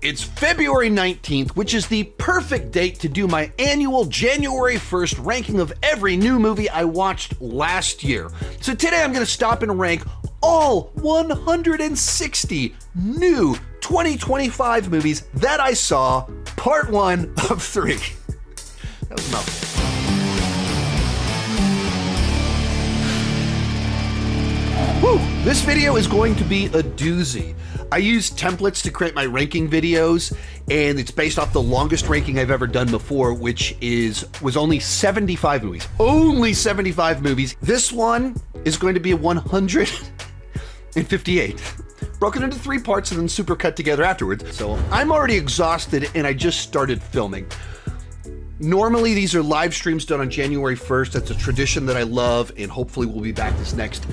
It's February 19th, which is the perfect date to do my annual January 1st ranking of every new movie I watched last year. So today I'm going to stop and rank all 160 new 2025 movies that I saw, part 1 of 3. That was a mouthful. Woo! This video is going to be a doozy. I use templates to create my ranking videos, and it's based off the longest ranking I've ever done before, which was only 75 movies. Only 75 movies. This one is going to be a 158. Broken into 3 parts and then super cut together afterwards. So I'm already exhausted and I just started filming. Normally, these are live streams done on January 1st. That's a tradition that I love, and hopefully we'll be back this next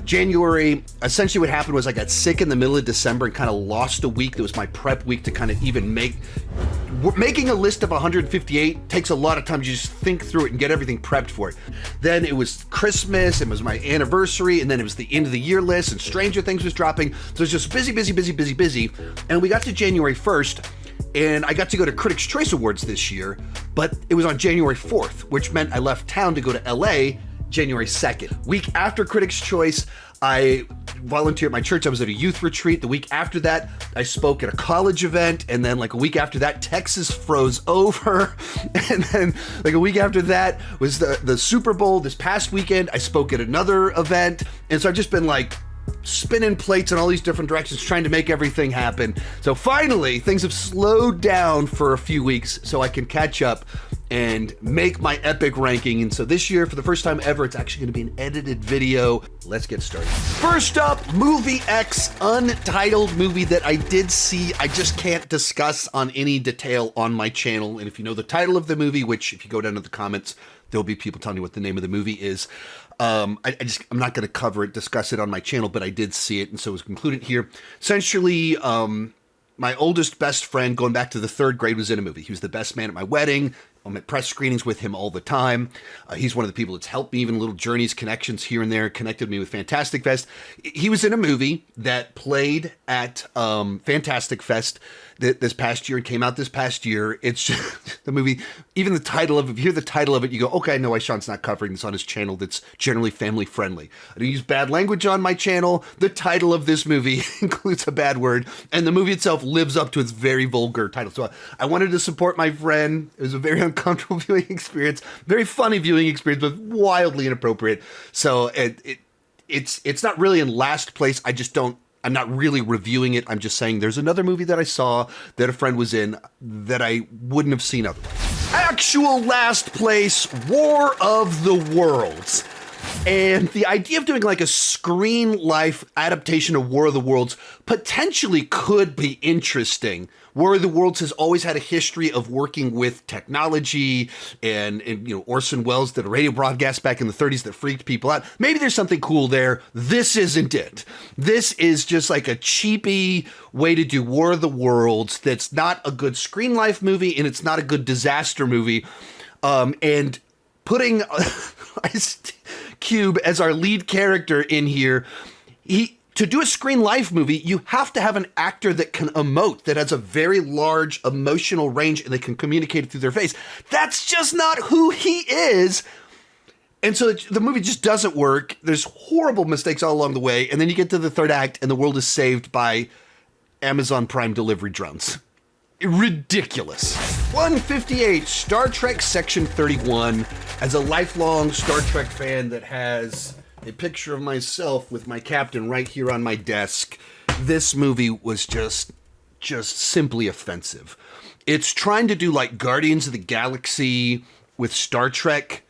January. Essentially what happened was I got sick in the middle of December and kind of lost a week. That was my prep week to kind of even making a list of 158 takes a lot of time to just think through it and get everything prepped for it. Then it was Christmas, it was my anniversary, and then it was the end of the year list, and Stranger Things was dropping. So it was just busy. And we got to January 1st, and I got to go to Critics' Choice Awards this year, but it was on January 4th, which meant I left town to go to LA January 2nd. Week after Critics' Choice, I volunteered at my church. I was at a youth retreat. The week after that, I spoke at a college event. And then like a week after that, Texas froze over. And then like a week after that was the Super Bowl. This past weekend, I spoke at another event. And so I've just been like spinning plates in all these different directions, trying to make everything happen. So finally, things have slowed down for a few weeks so I can catch up and make my epic ranking. And so this year, for the first time ever, it's actually going to be an edited video. Let's get started. First up, Movie X, Untitled, movie that I did see. I just can't discuss on any detail on my channel. And if you know the title of the movie, which if you go down to the comments, there'll be people telling you what the name of the movie is. I'm not going to discuss it on my channel, but I did see it, and so it was concluded here. Essentially, my oldest best friend, going back to the 3rd grade, was in a movie. He was the best man at my wedding. I'm at press screenings with him all the time. He's one of the people that's helped me, even little journeys, connections here and there, connected me with Fantastic Fest. He was in a movie that played at Fantastic Fest this past year and came out this past year. It's just the movie, even the title of it, if you hear the title of it, you go, okay, I know why Sean's not covering this on his channel that's generally family friendly. I don't use bad language on my channel. The title of this movie includes a bad word, and the movie itself lives up to its very vulgar title. So I wanted to support my friend. It was a very uncomfortable viewing experience, very funny viewing experience, but wildly inappropriate. So it's not really in last place. I'm not really reviewing it. I'm just saying there's another movie that I saw that a friend was in that I wouldn't have seen otherwise. Actual last place, War of the Worlds. And the idea of doing like a screen life adaptation of War of the Worlds potentially could be interesting. War of the Worlds has always had a history of working with technology, and you know, Orson Welles did a radio broadcast back in the 30s that freaked people out. Maybe there's something cool there. This isn't it. This is just like a cheapy way to do War of the Worlds that's not a good screen life movie, and it's not a good disaster movie. And putting Ice Cube as our lead character in here, to do a screen life movie, you have to have an actor that can emote, that has a very large emotional range, and they can communicate it through their face. That's just not who he is. And so the movie just doesn't work. There's horrible mistakes all along the way. And then you get to the 3rd act and the world is saved by Amazon Prime delivery drones. Ridiculous. 158, Star Trek Section 31. As a lifelong Star Trek fan that has a picture of myself with my captain right here on my desk, this movie was just simply offensive. It's trying to do like Guardians of the Galaxy with Star Trek,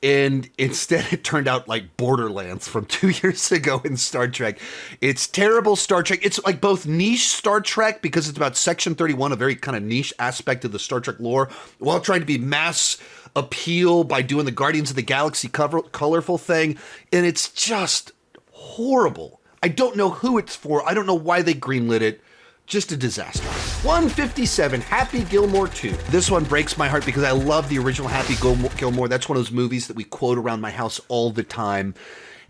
and instead it turned out like Borderlands from 2 years ago in Star Trek. It's terrible Star Trek. It's like both niche Star Trek because it's about Section 31, a very kind of niche aspect of the Star Trek lore, while trying to be mass appeal by doing the Guardians of the Galaxy colorful thing. And it's just horrible. I don't know who it's for. I don't know why they greenlit it. Just a disaster. 157, Happy Gilmore 2. This one breaks my heart because I love the original Happy Gilmore. That's one of those movies that we quote around my house all the time.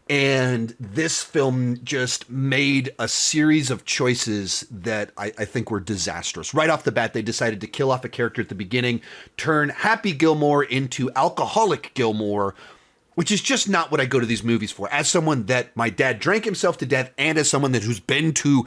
And this film just made a series of choices that I think were disastrous. Right off the bat, they decided to kill off a character at the beginning, turn Happy Gilmore into Alcoholic Gilmore, which is just not what I go to these movies for. As someone that my dad drank himself to death, and as someone who's been to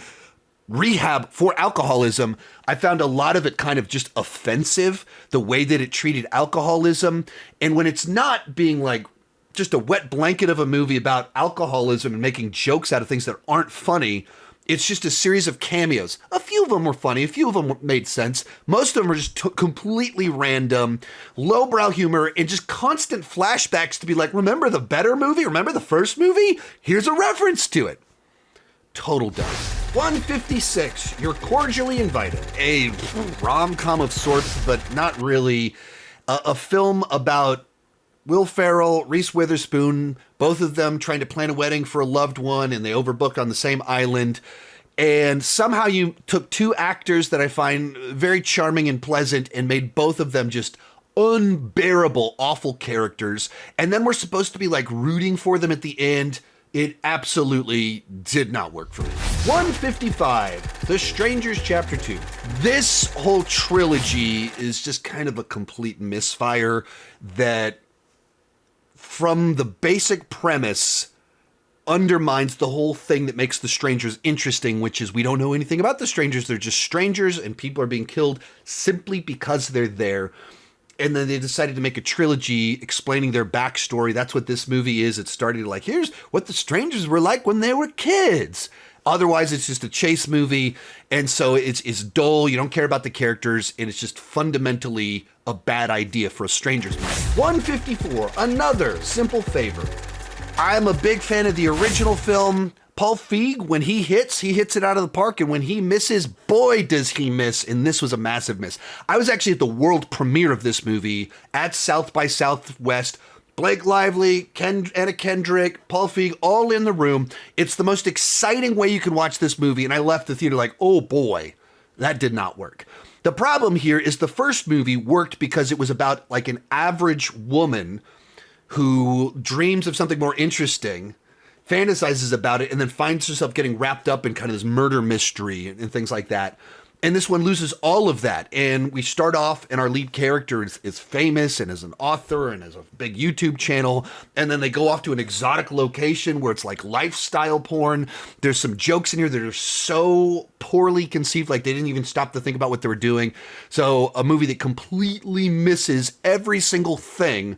rehab for alcoholism, I found a lot of it kind of just offensive, the way that it treated alcoholism. And when it's not being like just a wet blanket of a movie about alcoholism and making jokes out of things that aren't funny, it's just a series of cameos. A few of them were funny, a few of them made sense. Most of them are just completely random, lowbrow humor, and just constant flashbacks to be like, remember the better movie? Remember the first movie? Here's a reference to it. Total dump. 156, You're Cordially Invited. A rom-com of sorts, but not really. A film about Will Ferrell, Reese Witherspoon, both of them trying to plan a wedding for a loved one, and they overbooked on the same island. And somehow you took two actors that I find very charming and pleasant and made both of them just unbearable, awful characters. And then we're supposed to be like rooting for them at the end. It absolutely did not work for me. 155, The Strangers Chapter 2. This whole trilogy is just kind of a complete misfire that, from the basic premise, undermines the whole thing that makes The Strangers interesting, which is we don't know anything about the strangers. They're just strangers and people are being killed simply because they're there. And then they decided to make a trilogy explaining their backstory. That's what this movie is. It started like, here's what the strangers were like when they were kids. Otherwise, it's just a chase movie. And so it's dull. You don't care about the characters. And it's just fundamentally a bad idea for a strangers movie. 154, Another Simple Favor. I'm a big fan of the original film. Paul Feig, when he hits it out of the park, and when he misses, boy, does he miss, and this was a massive miss. I was actually at the world premiere of this movie at South by Southwest. Blake Lively, Anna Kendrick, Paul Feig, all in the room. It's the most exciting way you can watch this movie, and I left the theater like, oh boy, that did not work. The problem here is the first movie worked because it was about like an average woman who dreams of something more interesting, fantasizes about it, and then finds herself getting wrapped up in kind of this murder mystery and things like that. And this one loses all of that. And we start off, and our lead character is famous and is an author and has a big YouTube channel. And then they go off to an exotic location where it's like lifestyle porn. There's some jokes in here that are so poorly conceived, like they didn't even stop to think about what they were doing. So a movie that completely misses every single thing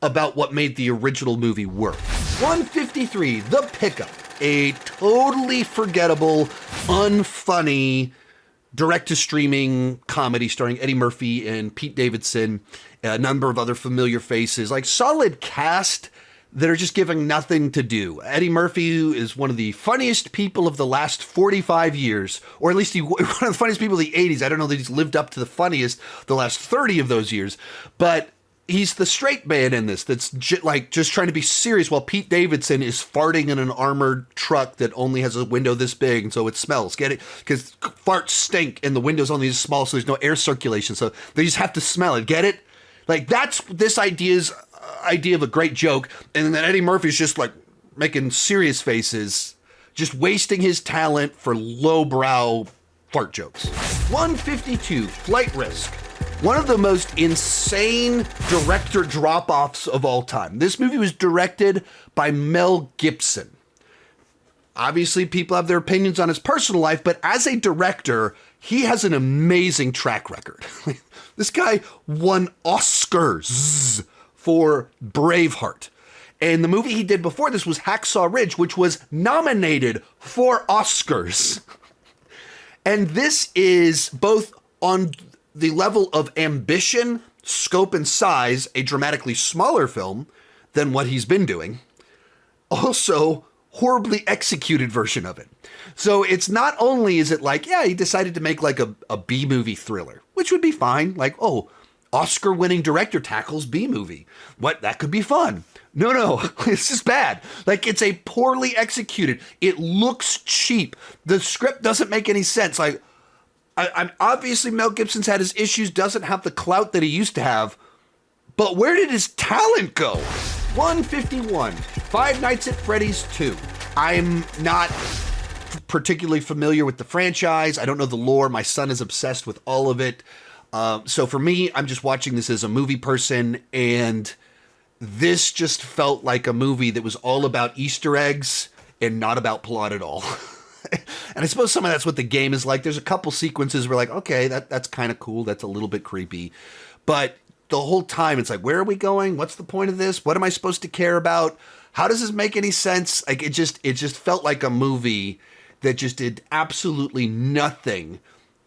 about what made the original movie work. 153, The Pickup, a totally forgettable, unfunny, direct-to-streaming comedy starring Eddie Murphy and Pete Davidson, a number of other familiar faces, like solid cast that are just giving nothing to do. Eddie Murphy is one of the funniest people of the last 45 years, or at least one of the funniest people of the 80s. I don't know that he's lived up to the funniest the last 30 of those years, but he's the straight man in this that's just trying to be serious while Pete Davidson is farting in an armored truck that only has a window this big and so it smells. Get it? Because farts stink and the window's only this small, so there's no air circulation, so they just have to smell it. Get it? Like, that's this idea of a great joke, and then Eddie Murphy's just like making serious faces, just wasting his talent for lowbrow fart jokes. 152, Flight Risk. One of the most insane director drop-offs of all time. This movie was directed by Mel Gibson. Obviously, people have their opinions on his personal life, but as a director, he has an amazing track record. This guy won Oscars for Braveheart. And the movie he did before this was Hacksaw Ridge, which was nominated for Oscars. And this is both on the level of ambition, scope, and size, a dramatically smaller film than what he's been doing. Also, horribly executed version of it. So it's not only is it like, yeah, he decided to make like a B-movie thriller, which would be fine. Like, oh, Oscar-winning director tackles B-movie. What? That could be fun. No, it's just bad. Like, it's a poorly executed. It looks cheap. The script doesn't make any sense. Like, I'm obviously Mel Gibson's had his issues, doesn't have the clout that he used to have, but where did his talent go? 151, Five Nights at Freddy's 2. I'm not particularly familiar with the franchise. I don't know the lore. My son is obsessed with all of it. So for me, I'm just watching this as a movie person, and this just felt like a movie that was all about Easter eggs and not about plot at all. And I suppose some of that's what the game is like. There's a couple sequences where like, okay, that's kind of cool. That's a little bit creepy. But the whole time it's like, where are we going? What's the point of this? What am I supposed to care about? How does this make any sense? Like it just felt like a movie that just did absolutely nothing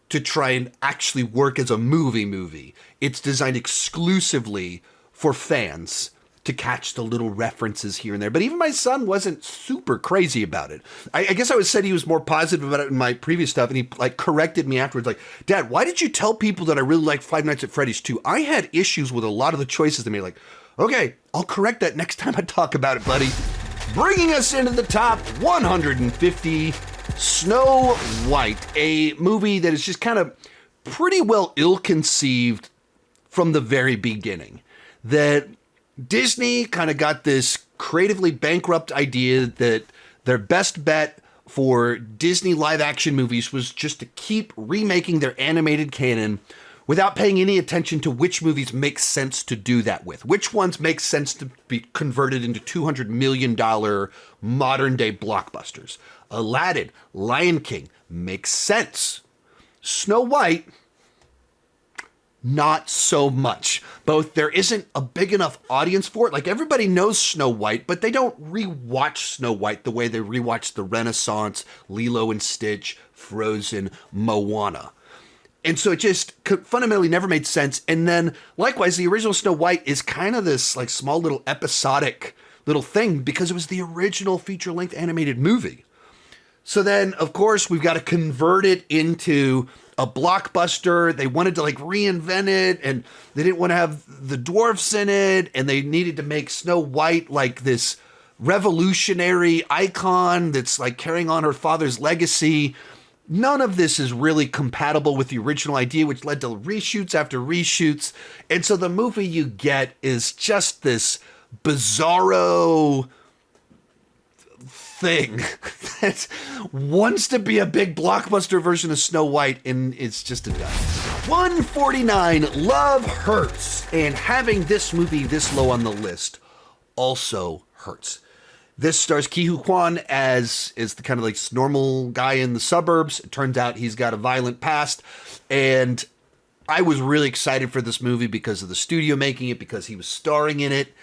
to try and actually work as a movie. It's designed exclusively for fans to catch the little references here and there. But even my son wasn't super crazy about it. I guess I said he was more positive about it in my previous stuff, and he like corrected me afterwards, like, Dad, why did you tell people that I really like Five Nights at Freddy's 2? I had issues with a lot of the choices they made. Like, okay, I'll correct that next time I talk about it, buddy. Bringing us into the top 150, Snow White, a movie that is just kind of pretty well ill-conceived from the very beginning. That Disney kind of got this creatively bankrupt idea that their best bet for Disney live action movies was just to keep remaking their animated canon without paying any attention to which movies make sense to do that with. Which ones make sense to be converted into $200 million modern day blockbusters. Aladdin, Lion King, makes sense. Snow White, not so much. Both there isn't a big enough audience for it. Like everybody knows Snow White, but they don't rewatch Snow White the way they rewatch The Renaissance, Lilo and Stitch, Frozen, Moana. And so it just fundamentally never made sense. And then likewise, the original Snow White is kind of this like small little episodic little thing because it was the original feature-length animated movie. So then, of course, we've got to convert it into a blockbuster. They wanted to like reinvent it, and they didn't want to have the dwarfs in it, and they needed to make Snow White like this revolutionary icon that's like carrying on her father's legacy. None of this is really compatible with the original idea, which led to reshoots after reshoots. And so the movie you get is just this bizarro thing that wants to be a big blockbuster version of Snow White, and it's just a dud. 149, Love Hurts. And having this movie this low on the list also hurts. This stars Ke Huy Quan as is the kind of like normal guy in the suburbs. It turns out he's got a violent past, and I was really excited for this movie because of the studio making it, because he was starring in it.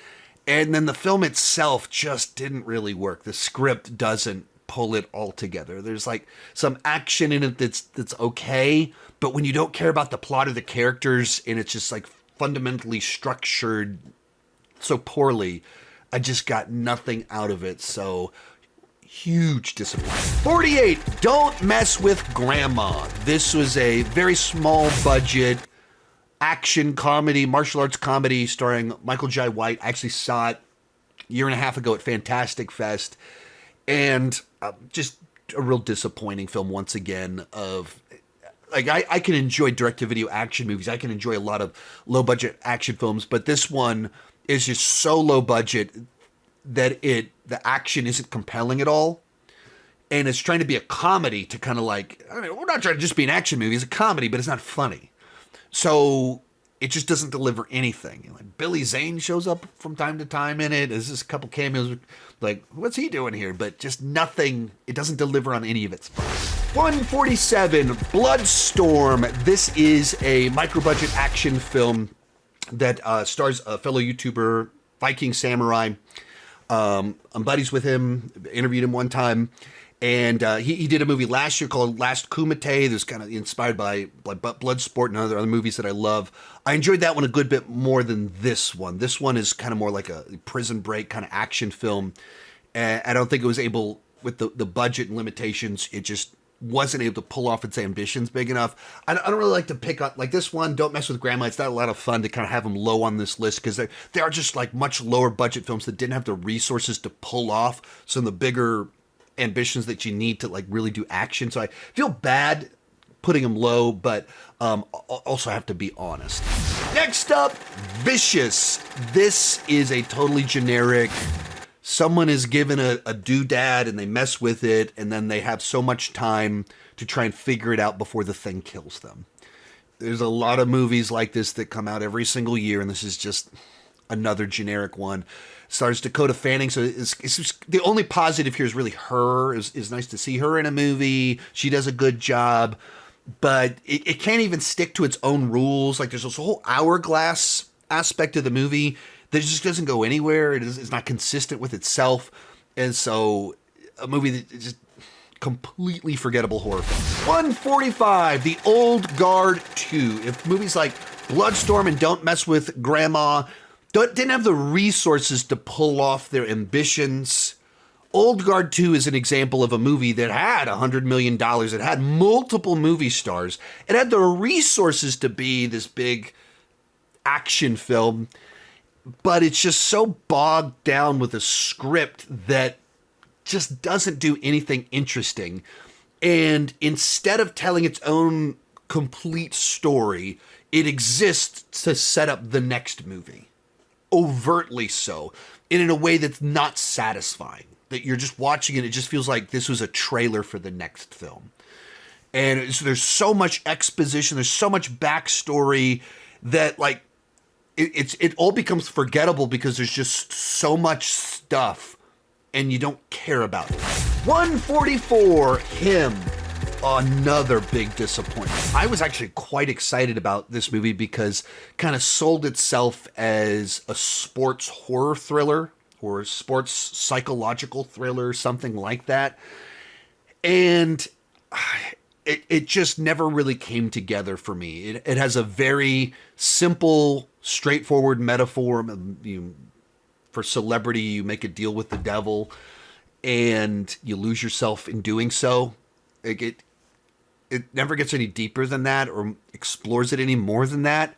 And then the film itself just didn't really work. The script doesn't pull it all together. There's like some action in it that's okay, but when you don't care about the plot or the characters and it's just like fundamentally structured so poorly, I just got nothing out of it. So huge disappointment. 48, Don't Mess with Grandma. This was a very small budget action comedy, martial arts comedy starring Michael Jai White. I actually saw it a year and a half ago at Fantastic Fest, and just a real disappointing film once again. Of like I can enjoy direct-to-video action movies. I can enjoy a lot of low-budget action films, but this one is just so low budget that the action isn't compelling at all. And it's trying to be a comedy to kind of like, I mean, we're not trying to just be an action movie. It's a comedy, but it's not funny. So it just doesn't deliver anything. Like Billy Zane shows up from time to time in it. There's just a couple cameos. Like, what's he doing here? But just nothing. It doesn't deliver on any of its parts. 147, Bloodstorm. This is a micro-budget action film that stars a fellow YouTuber, Viking Samurai. I'm buddies with him. Interviewed him one time. And he did a movie last year called Last Kumite. That's kind of inspired by Bloodsport and other movies that I love. I enjoyed that one a good bit more than this one. This one is kind of more like a prison break kind of action film. And I don't think it was able, with the budget and limitations, it just wasn't able to pull off its ambitions big enough. I don't really like to pick up, like this one, Don't Mess with Grandma. It's not a lot of fun to kind of have them low on this list because they are just like much lower budget films that didn't have the resources to pull off some of the bigger ambitions that you need to like really do action. So I feel bad putting them low, but also have to be honest. Next up, Vicious. This is a totally generic someone is given a doodad and they mess with it, and then they have so much time to try and figure it out before the thing kills them. There's a lot of movies like this that come out every single year, and this is just another generic one. Stars Dakota Fanning, so it's just, the only positive here is really her. It's nice to see her in a movie. She does a good job, but it can't even stick to its own rules. Like, there's this whole hourglass aspect of the movie that just doesn't go anywhere. It's not consistent with itself, and so a movie that is just completely forgettable horror film. 145, The Old Guard 2. If movies like Bloodstorm and Don't Mess with Grandma didn't have the resources to pull off their ambitions, Old Guard 2 is an example of a movie that had $100 million. It had multiple movie stars. It had the resources to be this big action film, but it's just so bogged down with a script that just doesn't do anything interesting. And instead of telling its own complete story, it exists to set up the next movie. Overtly so, and in a way that's not satisfying. That you're just watching it just feels like this was a trailer for the next film. And there's so much exposition, there's so much backstory that, like, it all becomes forgettable because there's just so much stuff and you don't care about it. 144, Him. Another big disappointment. I was actually quite excited about this movie because it kind of sold itself as a sports horror thriller or a sports psychological thriller, something like that. And it just never really came together for me. It has a very simple, straightforward metaphor. For celebrity, you make a deal with the devil and you lose yourself in doing so. It never gets any deeper than that or explores it any more than that.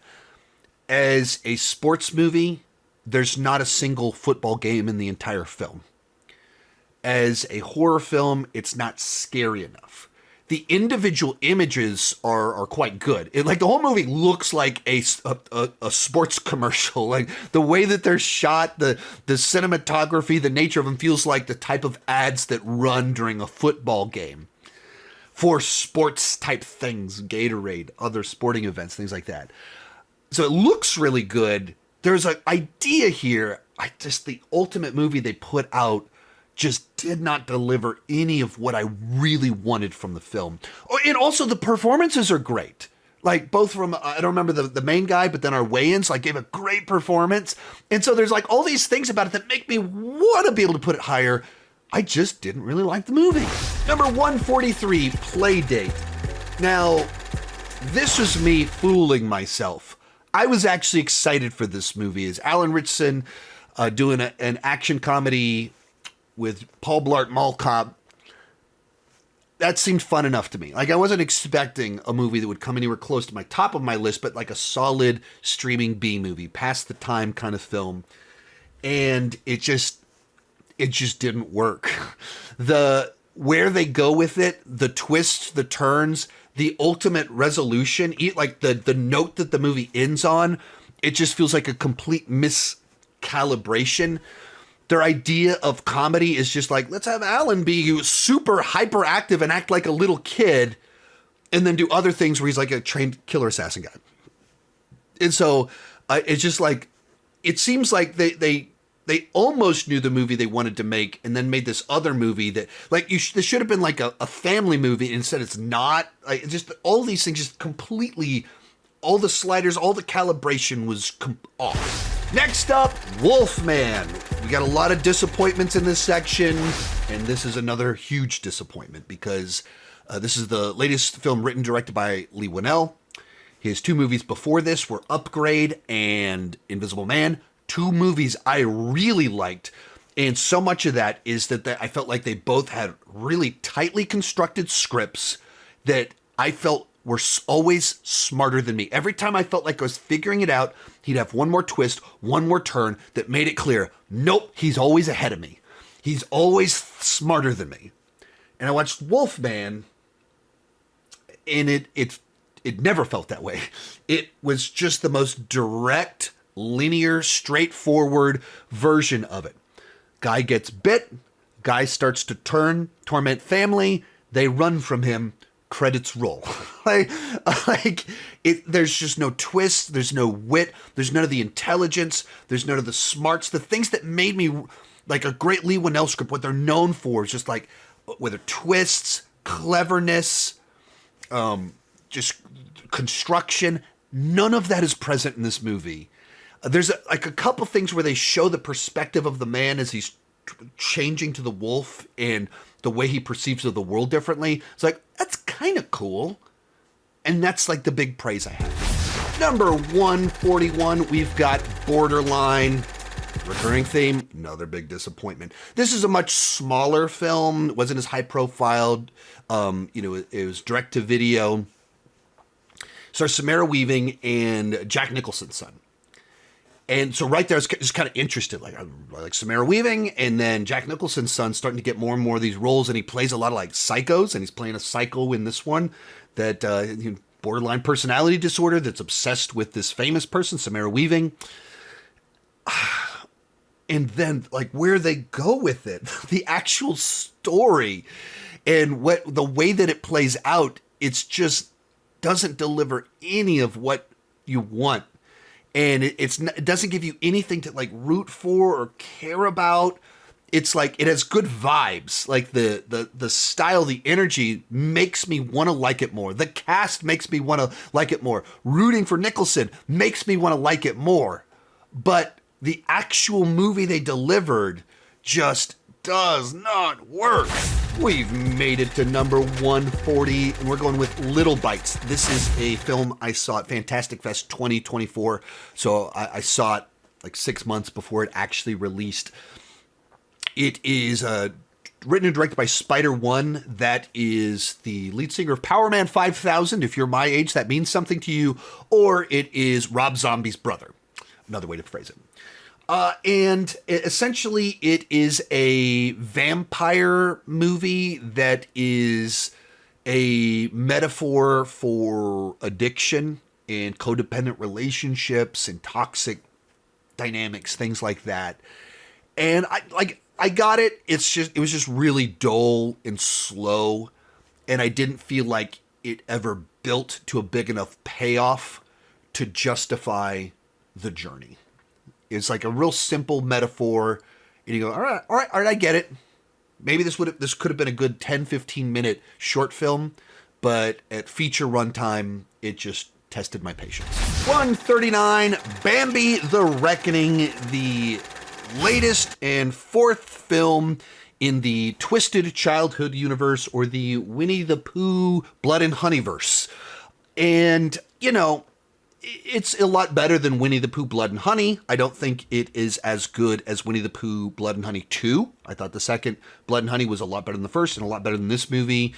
As a sports movie, there's not a single football game in the entire film. As a horror film, it's not scary enough. The individual images are quite good. Like, the whole movie looks like a sports commercial. Like, the way that they're shot, the cinematography, the nature of them feels like the type of ads that run during a football game. For sports type things, Gatorade, other sporting events, things like that. So it looks really good. There's an idea here. The ultimate movie they put out just did not deliver any of what I really wanted from the film. Oh, and also the performances are great. Like, both from, I don't remember the main guy, but then our weigh-ins, like, gave a great performance. And so there's like all these things about it that make me want to be able to put it higher. I just didn't really like the movie. Number 143, Playdate. Now, this was me fooling myself. I was actually excited for this movie. As Alan Ritchson doing an action comedy with Paul Blart Mall Cop, that seemed fun enough to me. Like, I wasn't expecting a movie that would come anywhere close to my top of my list, but like a solid streaming B movie, past the time kind of film. And it just didn't work. Where they go with it, the twists, the turns, the ultimate resolution, like the note that the movie ends on, it just feels like a complete miscalibration. Their idea of comedy is just like, let's have Alan be super hyperactive and act like a little kid, and then do other things where he's like a trained killer assassin guy. And so it's just like, it seems like they almost knew the movie they wanted to make and then made this other movie that, like, this should have been like a family movie. Instead, it's not. Like, just all these things just completely, all the sliders, all the calibration was off. Next up, Wolfman. We got a lot of disappointments in this section, and this is another huge disappointment because this is the latest film written and directed by Leigh Whannell. His two movies before this were Upgrade and Invisible Man. Two movies I really liked, and so much of that is that I felt like they both had really tightly constructed scripts that I felt were always smarter than me. Every time I felt like I was figuring it out, he'd have one more twist, one more turn that made it clear, nope, he's always ahead of me. He's always smarter than me. And I watched Wolfman, and it never felt that way. It was just the most direct, linear, straightforward version of it. Guy gets bit. Guy starts to torment family. They run from him. Credits roll. There's just no twist. There's no wit. There's none of the intelligence. There's none of the smarts. The things that made me like a great Lee Winnell script, what they're known for is just like whether twists, cleverness, just construction. None of that is present in this movie. There's a couple things where they show the perspective of the man as he's changing to the wolf and the way he perceives of the world differently. It's like, that's kind of cool. And that's like the big praise I have. Number 141, we've got Borderline. Recurring theme, another big disappointment. This is a much smaller film. It wasn't as high profiled. It was direct to video. Stars Samara Weaving and Jack Nicholson's son. And so right there, I was just kind of interested. I like Samara Weaving, and then Jack Nicholson's son starting to get more and more of these roles, and he plays a lot of like psychos, and he's playing a psycho in this one that borderline personality disorder that's obsessed with this famous person, Samara Weaving. And then like where they go with it, the actual story, and the way that it plays out, it's just doesn't deliver any of what you want. And it doesn't give you anything to like root for or care about. It's like it has good vibes. Like the style, the energy makes me want to like it more. The cast makes me want to like it more. Rooting for Nicholson makes me want to like it more. But the actual movie they delivered just does not work. We've made it to number 140, and we're going with Little Bites. This is a film I saw at Fantastic Fest 2024, so I saw it like 6 months before it actually released. It is written and directed by Spider One. That is the lead singer of Power Man 5000. If you're my age, that means something to you. Or it is Rob Zombie's brother. Another way to phrase it. And essentially it is a vampire movie that is a metaphor for addiction and codependent relationships and toxic dynamics, things like that. And I got it. It was just really dull and slow. And I didn't feel like it ever built to a big enough payoff to justify the journey. It's like a real simple metaphor, and you go, all right, I get it. Maybe this could have been a good 10, 15-minute short film, but at feature runtime, it just tested my patience. 139, Bambi: The Reckoning, the latest and fourth film in the Twisted Childhood universe, or the Winnie the Pooh Blood and Honeyverse. And, it's a lot better than Winnie the Pooh Blood and Honey. I don't think it is as good as Winnie the Pooh Blood and Honey 2. I thought the second Blood and Honey was a lot better than the first and a lot better than this movie.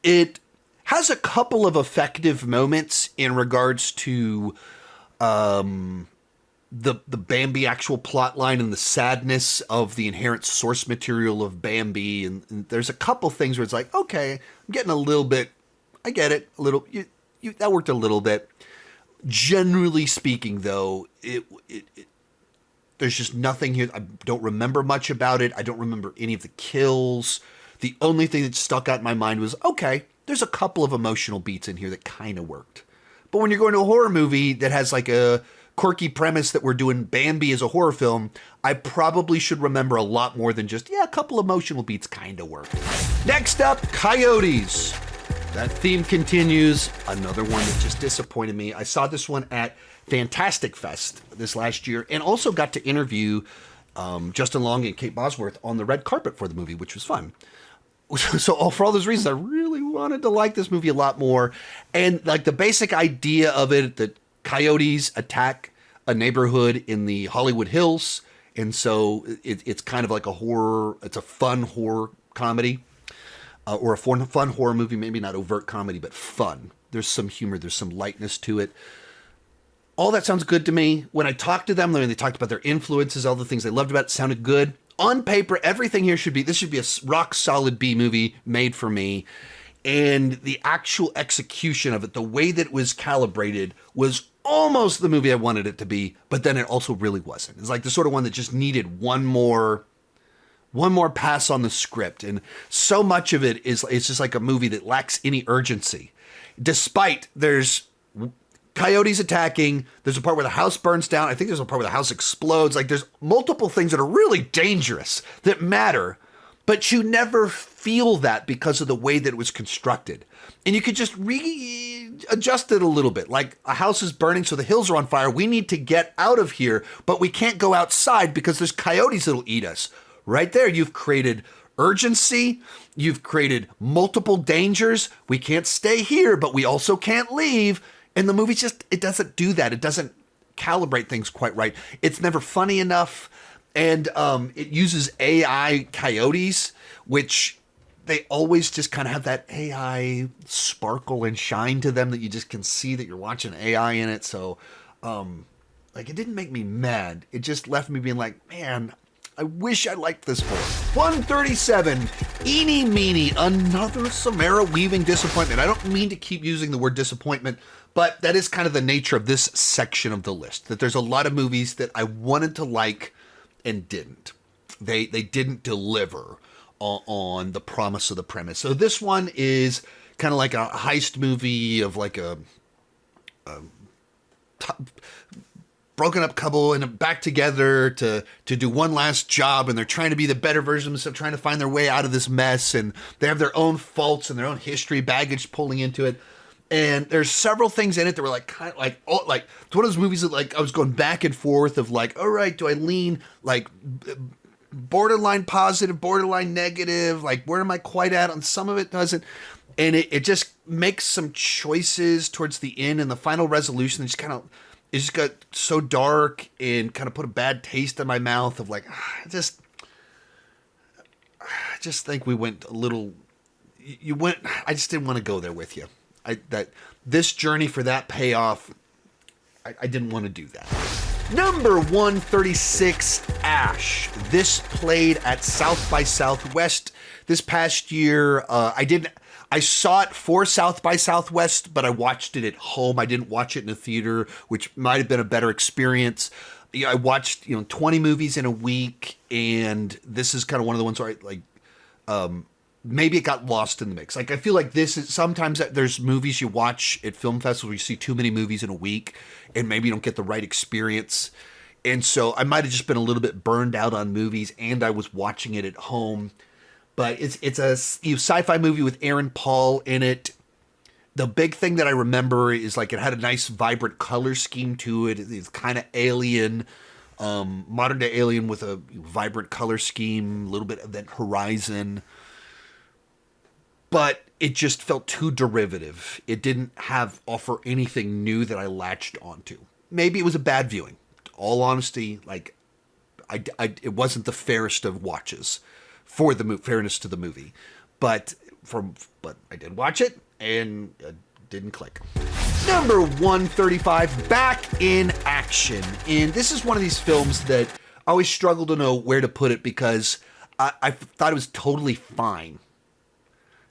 It has a couple of effective moments in regards to the Bambi actual plot line and the sadness of the inherent source material of Bambi. And there's a couple things where it's like, okay, I'm getting a little bit, I get it, a little, that worked a little bit. Generally speaking, though, there's just nothing here. I don't remember much about it. I don't remember any of the kills. The only thing that stuck out in my mind was, okay, there's a couple of emotional beats in here that kind of worked. But when you're going to a horror movie that has like a quirky premise that we're doing Bambi as a horror film, I probably should remember a lot more than just, a couple emotional beats kind of work. Next up, Coyotes. That theme continues. Another one that just disappointed me. I saw this one at Fantastic Fest this last year and also got to interview Justin Long and Kate Bosworth on the red carpet for the movie, which was fun. So for all those reasons, I really wanted to like this movie a lot more. And like the basic idea of it, that coyotes attack a neighborhood in the Hollywood Hills. And so it's kind of like a horror. It's a fun horror comedy. Or a fun horror movie, maybe not overt comedy, but fun. There's some humor, there's some lightness to it. All that sounds good to me. When I talked to them, they talked about their influences, all the things they loved about it, sounded good. On paper, everything here should be a rock solid B movie made for me. And the actual execution of it, the way that it was calibrated, was almost the movie I wanted it to be, but then it also really wasn't. It's like the sort of one that just needed one more one more pass on the script. And so much of it is, it's just like a movie that lacks any urgency. Despite there's coyotes attacking, there's a part where the house burns down. I think there's a part where the house explodes. Like, there's multiple things that are really dangerous that matter, but you never feel that because of the way that it was constructed. And you could just readjust it a little bit. Like, a house is burning, so the hills are on fire. We need to get out of here, but we can't go outside because there's coyotes that'll eat us. Right there, you've created urgency. You've created multiple dangers. We can't stay here, but we also can't leave. And the movie just, it doesn't do that. It doesn't calibrate things quite right. It's never funny enough. And it uses AI coyotes, which they always just kind of have that AI sparkle and shine to them that you just can see that you're watching AI in it. So, like, it didn't make me mad. It just left me being like, man, I wish I liked this more. 137, Eeny Meeny, another Samara Weaving disappointment. I don't mean to keep using the word disappointment, but that is kind of the nature of this section of the list, that there's a lot of movies that I wanted to like and didn't. They didn't deliver on the promise of the premise. So this one is kind of like a heist movie of like a broken up couple and back together to do one last job, and they're trying to be the better version of themselves, trying to find their way out of this mess, and they have their own faults and their own history baggage pulling into it. And there's several things in it that were like kind of like, oh, like it's one of those movies that like I was going back and forth of like, all right, do I lean like borderline positive, borderline negative, like where am I quite at on some of it? Doesn't. And it just makes some choices towards the end, and the final resolution just kind of, it just got so dark and kind of put a bad taste in my mouth of like, I just think we went a little, I just didn't want to go there with you. That this journey for that payoff, I didn't want to do that. Number 136, Ash. This played at South by Southwest this past year. I saw it for South by Southwest, but I watched it at home. I didn't watch it in a theater, which might have been a better experience. I watched 20 movies in a week, and this is kind of one of the ones where maybe it got lost in the mix. Like, I feel like this is sometimes there's movies you watch at film festivals where you see too many movies in a week, and maybe you don't get the right experience. And so I might have just been a little bit burned out on movies, and I was watching it at home. But it's a sci-fi movie with Aaron Paul in it. The big thing that I remember is like it had a nice vibrant color scheme to it. It's kind of Alien, modern day Alien with a vibrant color scheme, a little bit of that Horizon. But it just felt too derivative. It didn't offer anything new that I latched onto. Maybe it was a bad viewing. All honesty, like it wasn't the fairest of watches for the fairness to the movie, but I did watch it and it didn't click. Number 135, Back in Action. And this is one of these films that I always struggle to know where to put it because I thought it was totally fine.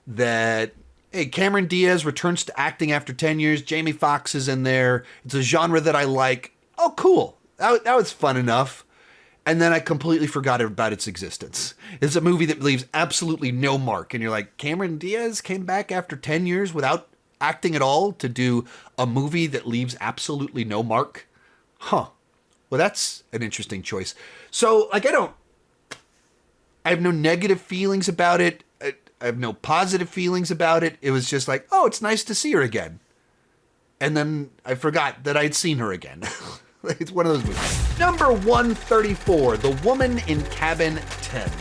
That, hey, Cameron Diaz returns to acting after 10 years. Jamie Foxx is in there. It's a genre that I like. Oh, cool. That was fun enough. And then I completely forgot about its existence. It's a movie that leaves absolutely no mark. And you're like, Cameron Diaz came back after 10 years without acting at all to do a movie that leaves absolutely no mark? Huh. Well, that's an interesting choice. So, like, I have no negative feelings about it. I have no positive feelings about it. It was just like, oh, it's nice to see her again. And then I forgot that I'd seen her again. It's one of those movies. Number 134, The Woman in Cabin 10.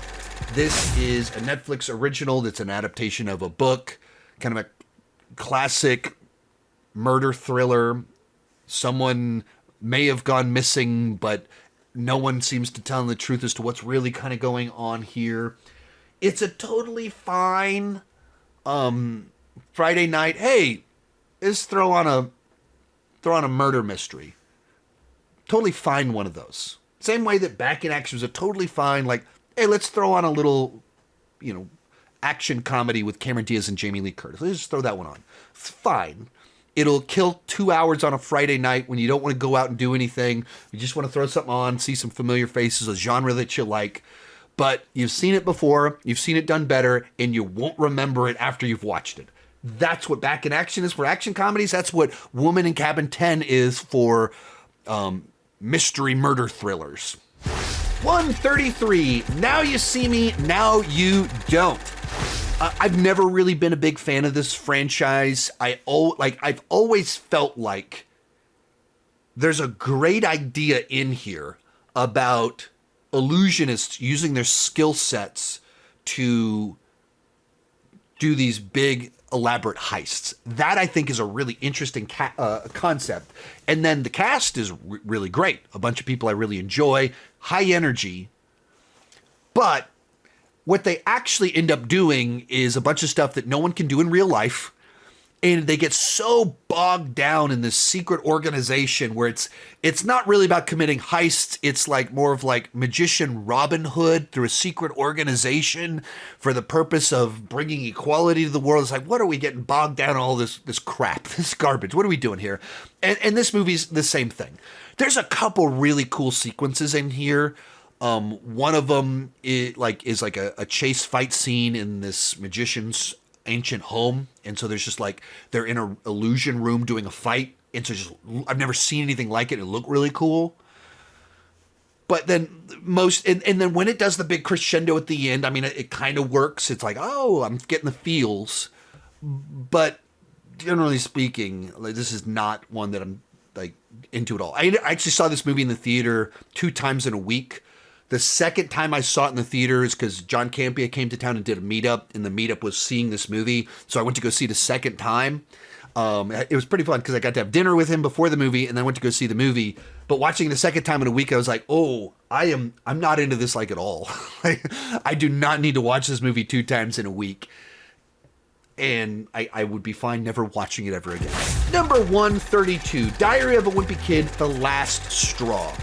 This is a Netflix original that's an adaptation of a book, kind of a classic murder thriller. Someone may have gone missing, but no one seems to tell the truth as to what's really kind of going on here. It's a totally fine Friday night. Hey, let's throw on a murder mystery. Totally fine one of those. Same way that Back in Action was a totally fine, like, hey, let's throw on a little, action comedy with Cameron Diaz and Jamie Lee Curtis. Let's just throw that one on. It's fine. It'll kill 2 hours on a Friday night when you don't want to go out and do anything. You just want to throw something on, see some familiar faces, a genre that you like. but you've seen it before, you've seen it done better, and you won't remember it after you've watched it. That's what Back in Action is for action comedies. That's what Woman in Cabin 10 is for mystery murder thrillers. 133, Now You See Me, Now You Don't. I've never really been a big fan of this franchise. I've always felt like there's a great idea in here about illusionists using their skill sets to do these big, elaborate heists. That, I think, is a really interesting concept. And then the cast is really great. A bunch of people I really enjoy, high energy. But what they actually end up doing is a bunch of stuff that no one can do in real life. And they get so bogged down in this secret organization where it's not really about committing heists. It's like more of like magician Robin Hood through a secret organization for the purpose of bringing equality to the world. It's like, what are we getting bogged down in all this crap, this garbage? What are we doing here? And this movie's the same thing. There's a couple really cool sequences in here. One of them is like a chase fight scene in this magician's ancient home, and so there's just like they're in an illusion room doing a fight, and so just I've never seen anything like it. It looked really cool. But then and then when it does the big crescendo at the end, I mean, it kind of works. It's like, oh, I'm getting the feels. But generally speaking, like, this is not one that I'm like into at all. I actually saw this movie in the theater 2 times in a week. The second time I saw it in the theater is because John Campea came to town and did a meetup, and the meetup was seeing this movie. So I went to go see it a second time. It was pretty fun because I got to have dinner with him before the movie, and then went to go see the movie. But watching it the second time in a week, I was like, oh, I'm not into this like at all. I do not need to watch this movie 2 times in a week. And I would be fine never watching it ever again. Number 132, Diary of a Wimpy Kid, The Last Straw.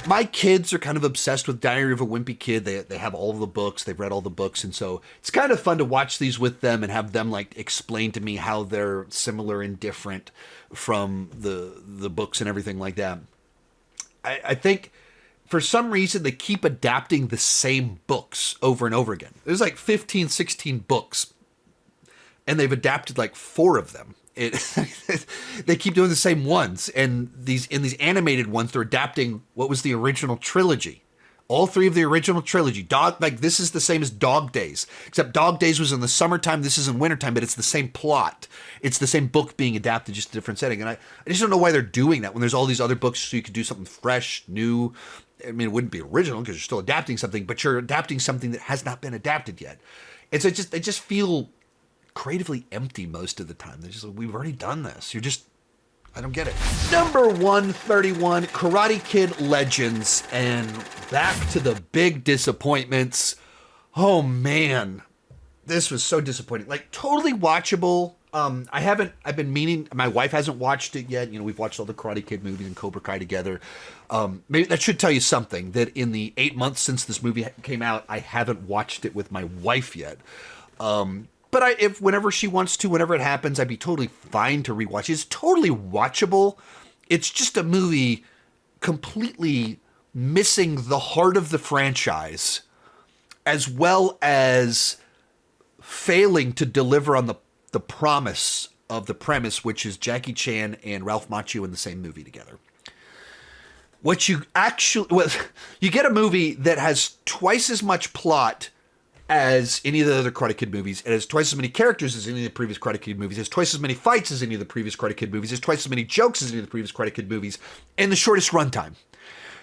My kids are kind of obsessed with Diary of a Wimpy Kid. They have all of the books. They've read all the books. And so it's kind of fun to watch these with them and have them like explain to me how they're similar and different from the books and everything like that. I think for some reason they keep adapting the same books over and over again. There's like 15, 16 books, and they've adapted like 4 of them. They keep doing the same ones, and in these animated ones, they're adapting what was the original trilogy. All 3 of the original trilogy. This is the same as Dog Days, except Dog Days was in the summertime. This is in wintertime, but it's the same plot. It's the same book being adapted, just a different setting. And I just don't know why they're doing that when there's all these other books, so you could do something fresh, new. I mean, it wouldn't be original because you're still adapting something, but you're adapting something that has not been adapted yet. And so they just feel creatively empty most of the time. They're just like, we've already done this. I don't get it. Number 131, Karate Kid Legends, and back to the big disappointments. Oh man, this was so disappointing. Like, totally watchable. I've been meaning, my wife hasn't watched it yet. You know, we've watched all the Karate Kid movies and Cobra Kai together. Maybe that should tell you something, that in the 8 months since this movie came out, I haven't watched it with my wife yet. But if whenever she wants to, whenever it happens, I'd be totally fine to rewatch. It's totally watchable. It's just a movie completely missing the heart of the franchise, as well as failing to deliver on the promise of the premise, which is Jackie Chan and Ralph Macchio in the same movie together. You get a movie that has twice as much plot as any of the other Karate Kid movies. It has twice as many characters as any of the previous Karate Kid movies. It has twice as many fights as any of the previous Karate Kid movies. It has twice as many jokes as any of the previous Karate Kid movies. And the shortest runtime.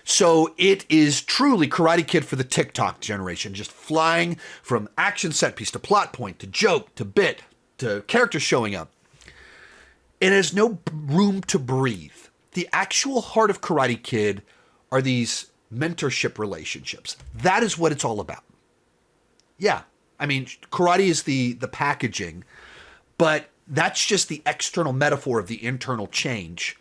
So it is truly Karate Kid for the TikTok generation. Just flying from action set piece to plot point to joke to bit to characters showing up. It has no room to breathe. The actual heart of Karate Kid are these mentorship relationships. That is what it's all about. Yeah, I mean, karate is the packaging, but that's just the external metaphor of the internal change.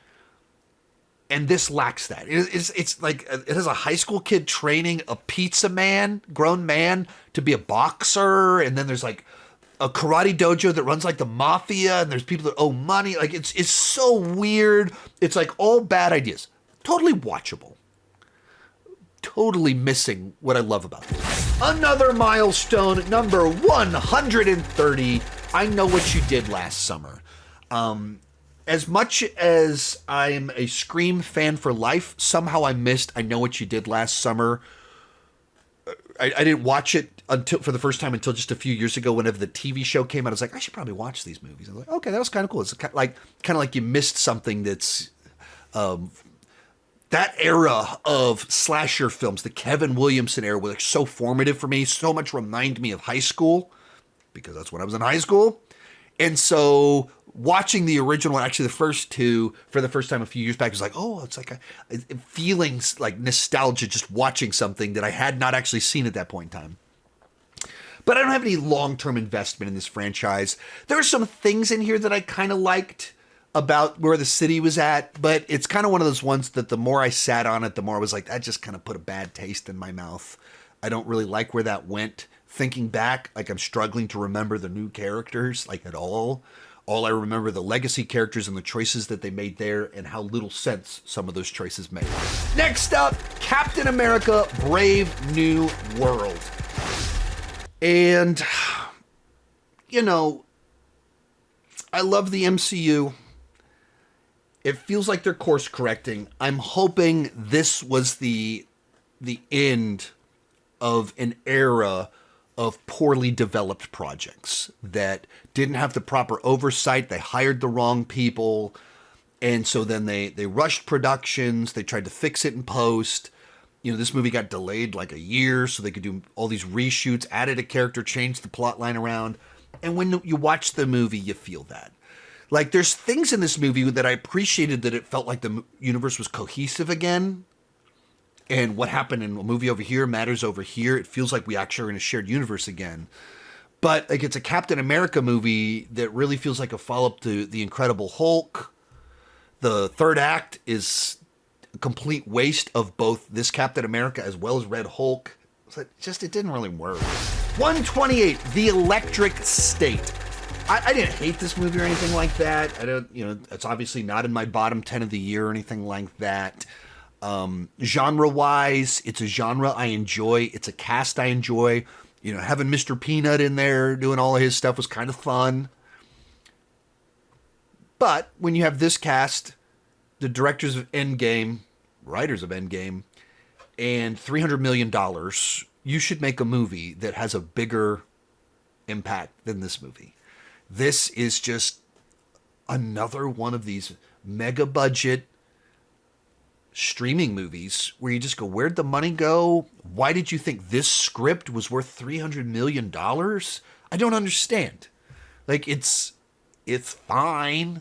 And this lacks that. It's like, it has a high school kid training a pizza man, grown man, to be a boxer. And then there's like a karate dojo that runs like the mafia, and there's people that owe money. Like, it's so weird. It's like all bad ideas. Totally watchable. totally missing what I love about this. Another milestone, number 130. I Know What You Did Last Summer. As much as I'm a Scream fan for life, somehow I missed I Know What You Did Last Summer. I didn't watch it for the first time until just a few years ago. Whenever the TV show came out, I was like, I should probably watch these movies. I was like, okay, that was kind of cool. It's kind of like you missed something that's that era of slasher films, the Kevin Williamson era, was like so formative for me. So much remind me of high school, because that's when I was in high school. And so watching the original one, actually the first two, for the first time a few years back, was like, oh, it's like feelings like nostalgia just watching something that I had not actually seen at that point in time. But I don't have any long-term investment in this franchise. There are some things in here that I kind of liked about where the city was at, but it's kind of one of those ones that the more I sat on it, the more I was like, that just kind of put a bad taste in my mouth. I don't really like where that went. Thinking back, like I'm struggling to remember the new characters, like at all. All I remember the legacy characters and the choices that they made there and how little sense some of those choices made. Next up, Captain America, Brave New World. And, you know, I love the MCU. It feels like they're course correcting. I'm hoping this was the end of an era of poorly developed projects that didn't have the proper oversight. They hired the wrong people. And so then they rushed productions. They tried to fix it in post. You know, this movie got delayed like a year so they could do all these reshoots, added a character, changed the plot line around. And when you watch the movie, you feel that. Like, there's things in this movie that I appreciated, that it felt like the universe was cohesive again. And what happened in a movie over here matters over here. It feels like we actually are in a shared universe again. But like, it's a Captain America movie that really feels like a follow-up to The Incredible Hulk. The third act is a complete waste of both this Captain America as well as Red Hulk. It didn't really work. 128, The Electric State. I didn't hate this movie or anything like that. It's obviously not in my bottom 10 of the year or anything like that. Genre-wise, it's a genre I enjoy. It's a cast I enjoy. You know, having Mr. Peanut in there doing all of his stuff was kind of fun. But when you have this cast, the directors of Endgame, writers of Endgame, and $300 million, you should make a movie that has a bigger impact than this movie. This is just another one of these mega budget streaming movies where you just go, where'd the money go? Why did you think this script was worth $300 million? I don't understand. Like, it's fine.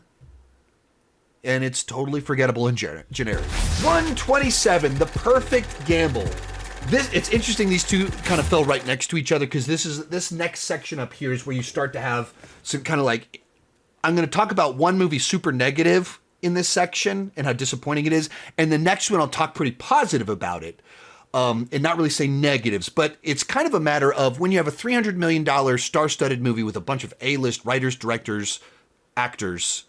And it's totally forgettable and generic. 127, The Perfect Gamble. It's interesting, these two kind of fell right next to each other, because this next section up here is where you start to have some kind of like, I'm going to talk about one movie super negative in this section and how disappointing it is, and the next one I'll talk pretty positive about it, and not really say negatives. But it's kind of a matter of when you have a $300 million star-studded movie with a bunch of A-list writers, directors, actors,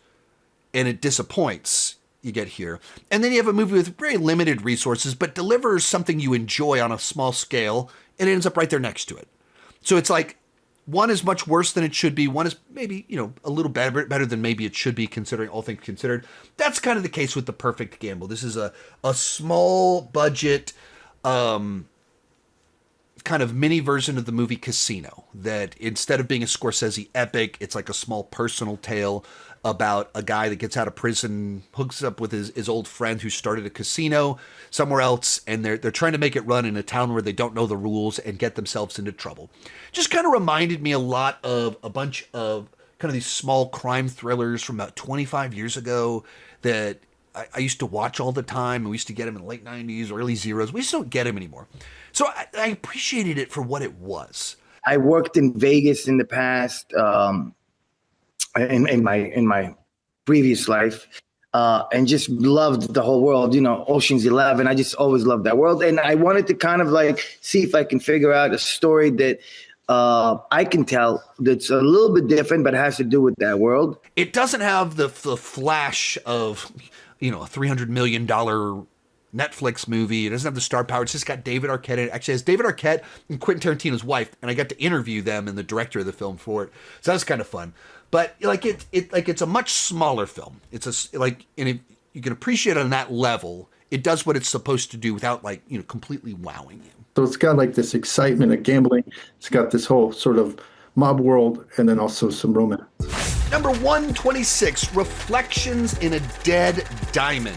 and it disappoints, you get here. And then you have a movie with very limited resources but delivers something you enjoy on a small scale, and it ends up right there next to it. So it's like, one is much worse than it should be. One is maybe, a little better than maybe it should be, considering all things considered. That's kind of the case with The Perfect Gamble. This is a small budget, kind of mini version of the movie Casino, that instead of being a Scorsese epic, it's like a small personal tale about a guy that gets out of prison, hooks up with his old friend who started a casino somewhere else, and they're trying to make it run in a town where they don't know the rules and get themselves into trouble. Just kind of reminded me a lot of a bunch of kind of these small crime thrillers from about 25 years ago that I used to watch all the time, and we used to get them in the late 90s, early zeros. We just don't get them anymore. So I appreciated it for what it was. I worked in Vegas in the past, in my previous life, and just loved the whole world, Ocean's 11. I just always loved that world. And I wanted to kind of like see if I can figure out a story that I can tell that's a little bit different, but has to do with that world. It doesn't have the flash of, a $300 million Netflix movie. It doesn't have the star power. It's just got David Arquette in it. Actually, it has David Arquette and Quentin Tarantino's wife, and I got to interview them and the director of the film for it. So that was kind of fun. But like it's a much smaller film. It's and if you can appreciate it on that level, it does what it's supposed to do without completely wowing you. So it's got like this excitement of gambling. It's got this whole sort of mob world, and then also some romance. Number 126, Reflections in a Dead Diamond.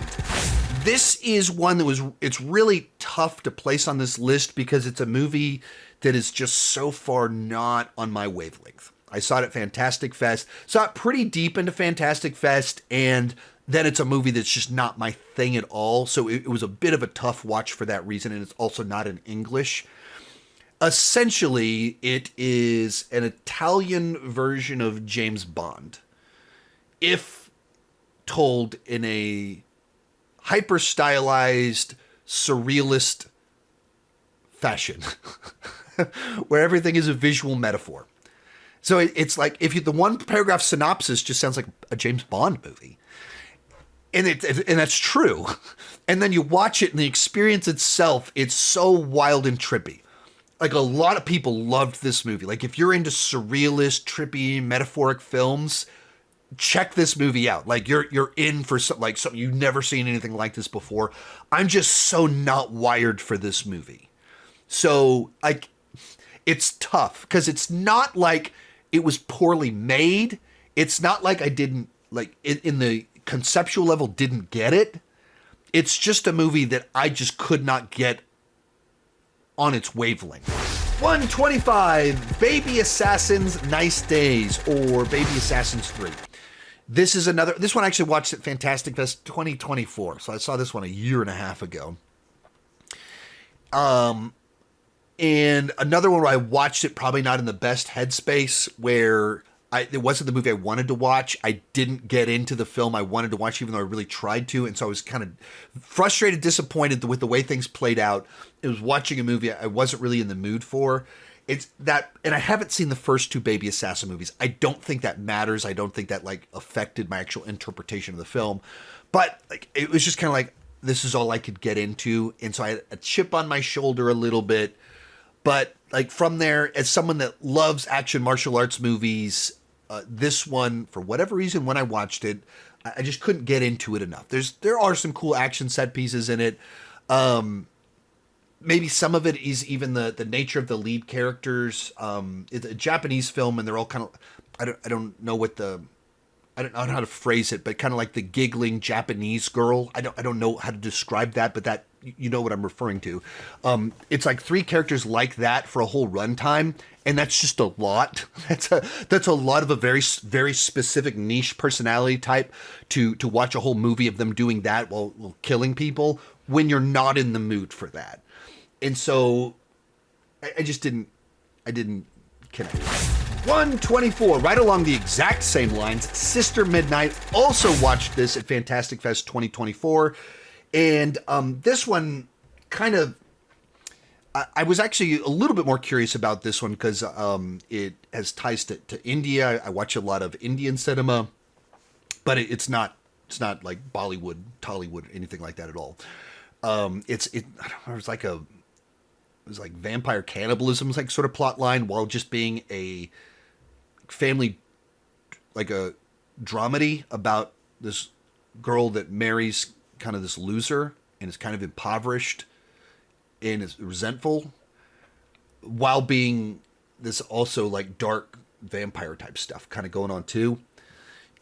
This is one it's really tough to place on this list because it's a movie that is just so far not on my wavelength. I saw it at Fantastic Fest, saw it pretty deep into Fantastic Fest, and then it's a movie that's just not my thing at all. So it was a bit of a tough watch for that reason, and it's also not in English. Essentially, it is an Italian version of James Bond, if told in a hyper-stylized, surrealist fashion, where everything is a visual metaphor. So it's like if the one paragraph synopsis just sounds like a James Bond movie. And that's true. And then you watch it and the experience itself, it's so wild and trippy. Like a lot of people loved this movie. Like if you're into surrealist, trippy, metaphoric films, check this movie out. Like you're in for something you've never seen anything like this before. I'm just so not wired for this movie. So it's tough because it's not like it was poorly made. It's not like I didn't in the conceptual level didn't get it. It's just a movie that I just could not get on its wavelength. 125, Baby Assassins Nice Days, or Baby Assassins 3. This one I actually watched at Fantastic Fest 2024. So I saw this one a year and a half ago. And another one where I watched it probably not in the best headspace, where it wasn't the movie I wanted to watch. I didn't get into the film I wanted to watch, even though I really tried to. And so I was kind of frustrated, disappointed with the way things played out. It was watching a movie I wasn't really in the mood for. It's that, and I haven't seen the first two Baby Assassin movies. I don't think that matters. I don't think that affected my actual interpretation of the film. But it was just kind of like, this is all I could get into. And so I had a chip on my shoulder a little bit. But from there, as someone that loves action martial arts movies, this one, for whatever reason, when I watched it, I just couldn't get into it enough. There are some cool action set pieces in it. Maybe some of it is even the nature of the lead characters. It's a Japanese film, and they're all kind of, I don't know how to phrase it, but kind of like the giggling Japanese girl. I don't know how to describe that, but that, you know what I'm referring to. It's like three characters like that for a whole runtime, and that's just a lot. That's a lot of a very, very specific niche personality type to watch a whole movie of them doing that while killing people when you're not in the mood for that. And so I just didn't connect. 124, right along the exact same lines, Sister Midnight. Also watched this at Fantastic Fest 2024. And this one kind of, I was actually a little bit more curious about this one because it has ties to India. I watch a lot of Indian cinema, but it's not like Bollywood, Tollywood, anything like that at all. It was like vampire cannibalism, sort of plot line, while just being a family, like a dramedy about this girl that marries kind of this loser and is kind of impoverished and is resentful, while being this also like dark vampire type stuff kind of going on too.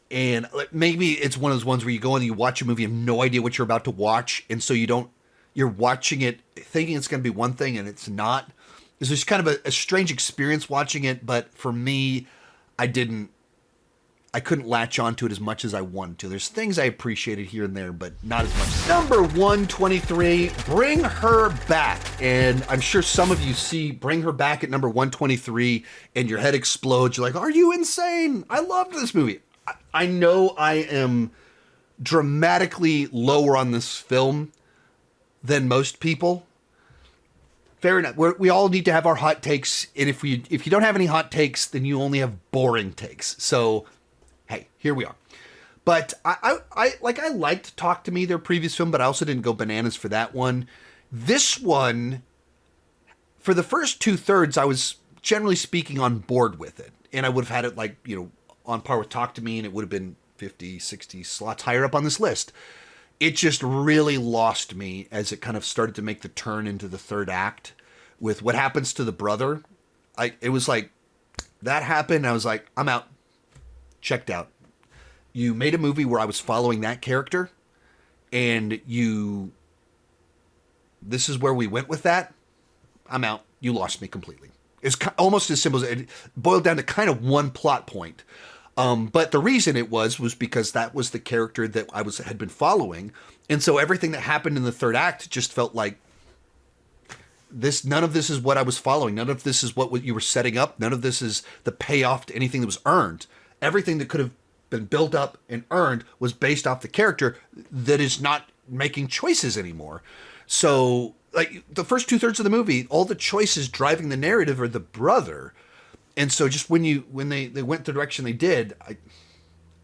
And maybe it's one of those ones where you go and you watch a movie and have no idea what you're about to watch, and so you're watching it thinking it's going to be one thing and it's not. It's just kind of a strange experience watching it, but for me, I couldn't latch onto it as much as I wanted to. There's things I appreciated here and there, but not as much. Number 123, Bring Her Back. And I'm sure some of you see Bring Her Back at number 123 and your head explodes. You're like, are you insane? I loved this movie. I know I am dramatically lower on this film than most people. Fair enough. We all need to have our hot takes, and if you don't have any hot takes, then you only have boring takes. So, hey, here we are. But I liked Talk to Me, their previous film, but I also didn't go bananas for that one. This one, for the first 2/3, I was generally speaking on board with it. And I would have had it like, on par with Talk to Me, and it would have been 50, 60 slots higher up on this list. It just really lost me as it kind of started to make the turn into the third act with what happens to the brother. It was like, that happened. I was like, I'm out. Checked out. You made a movie where I was following that character, and this is where we went with that. I'm out. You lost me completely. It's almost as simple as it boiled down to kind of one plot point. But the reason it was because that was the character that I had been following. And so everything that happened in the third act just felt like none of this is what I was following. None of this is what you were setting up. None of this is the payoff to anything that was earned. Everything that could have been built up and earned was based off the character that is not making choices anymore. So like the first 2/3 of the movie, all the choices driving the narrative are the brother. And so just when they went the direction they did,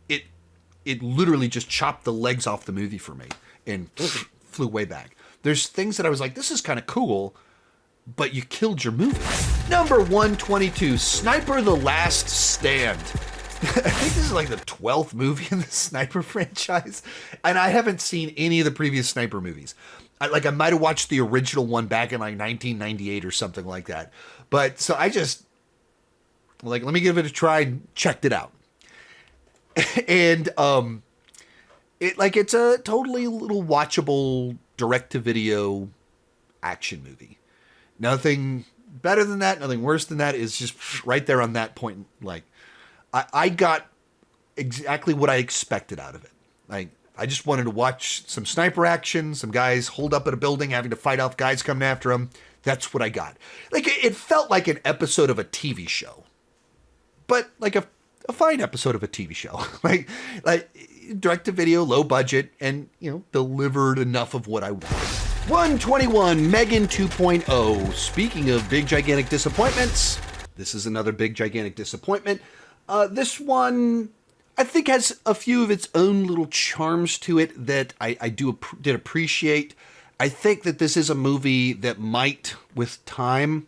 it literally just chopped the legs off the movie for me and flew way back. There's things that I was like, this is kind of cool, but you killed your movie. Number 122, Sniper: The Last Stand. I think this is like the 12th movie in the Sniper franchise, and I haven't seen any of the previous Sniper movies. I might have watched the original one back in like 1998 or something like that. But so I just let me give it a try and checked it out. And it's a totally little watchable direct-to-video action movie. Nothing better than that, nothing worse than that. Is just right there on that point. Like, I got exactly what I expected out of it. Like, I just wanted to watch some sniper action, some guys holed up at a building having to fight off guys coming after them. That's what I got. Like, it felt like an episode of a TV show, but like a fine episode of a TV show. like direct to video, low budget, and delivered enough of what I wanted. 121, Megan 2.0. Speaking of big gigantic disappointments, this is another big gigantic disappointment. This one, I think, has a few of its own little charms to it that I did appreciate. I think that this is a movie that might, with time,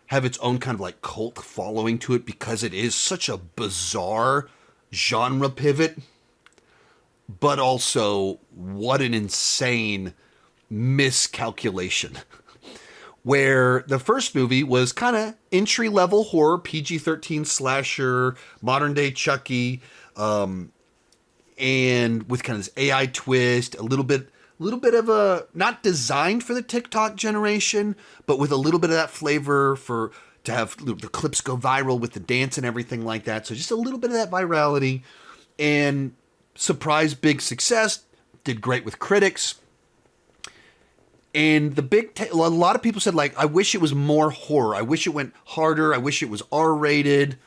have its own kind of like cult following to it because it is such a bizarre genre pivot, but also what an insane miscalculation. Where the first movie was kind of entry-level horror, PG-13 slasher, modern-day Chucky, and with kind of this AI twist, a little bit of a, not designed for the TikTok generation, but with a little bit of that flavor to have the clips go viral with the dance and everything like that. So just a little bit of that virality, and surprise big success, did great with critics. And a lot of people said, like, I wish it was more horror. I wish it went harder. I wish it was R-rated.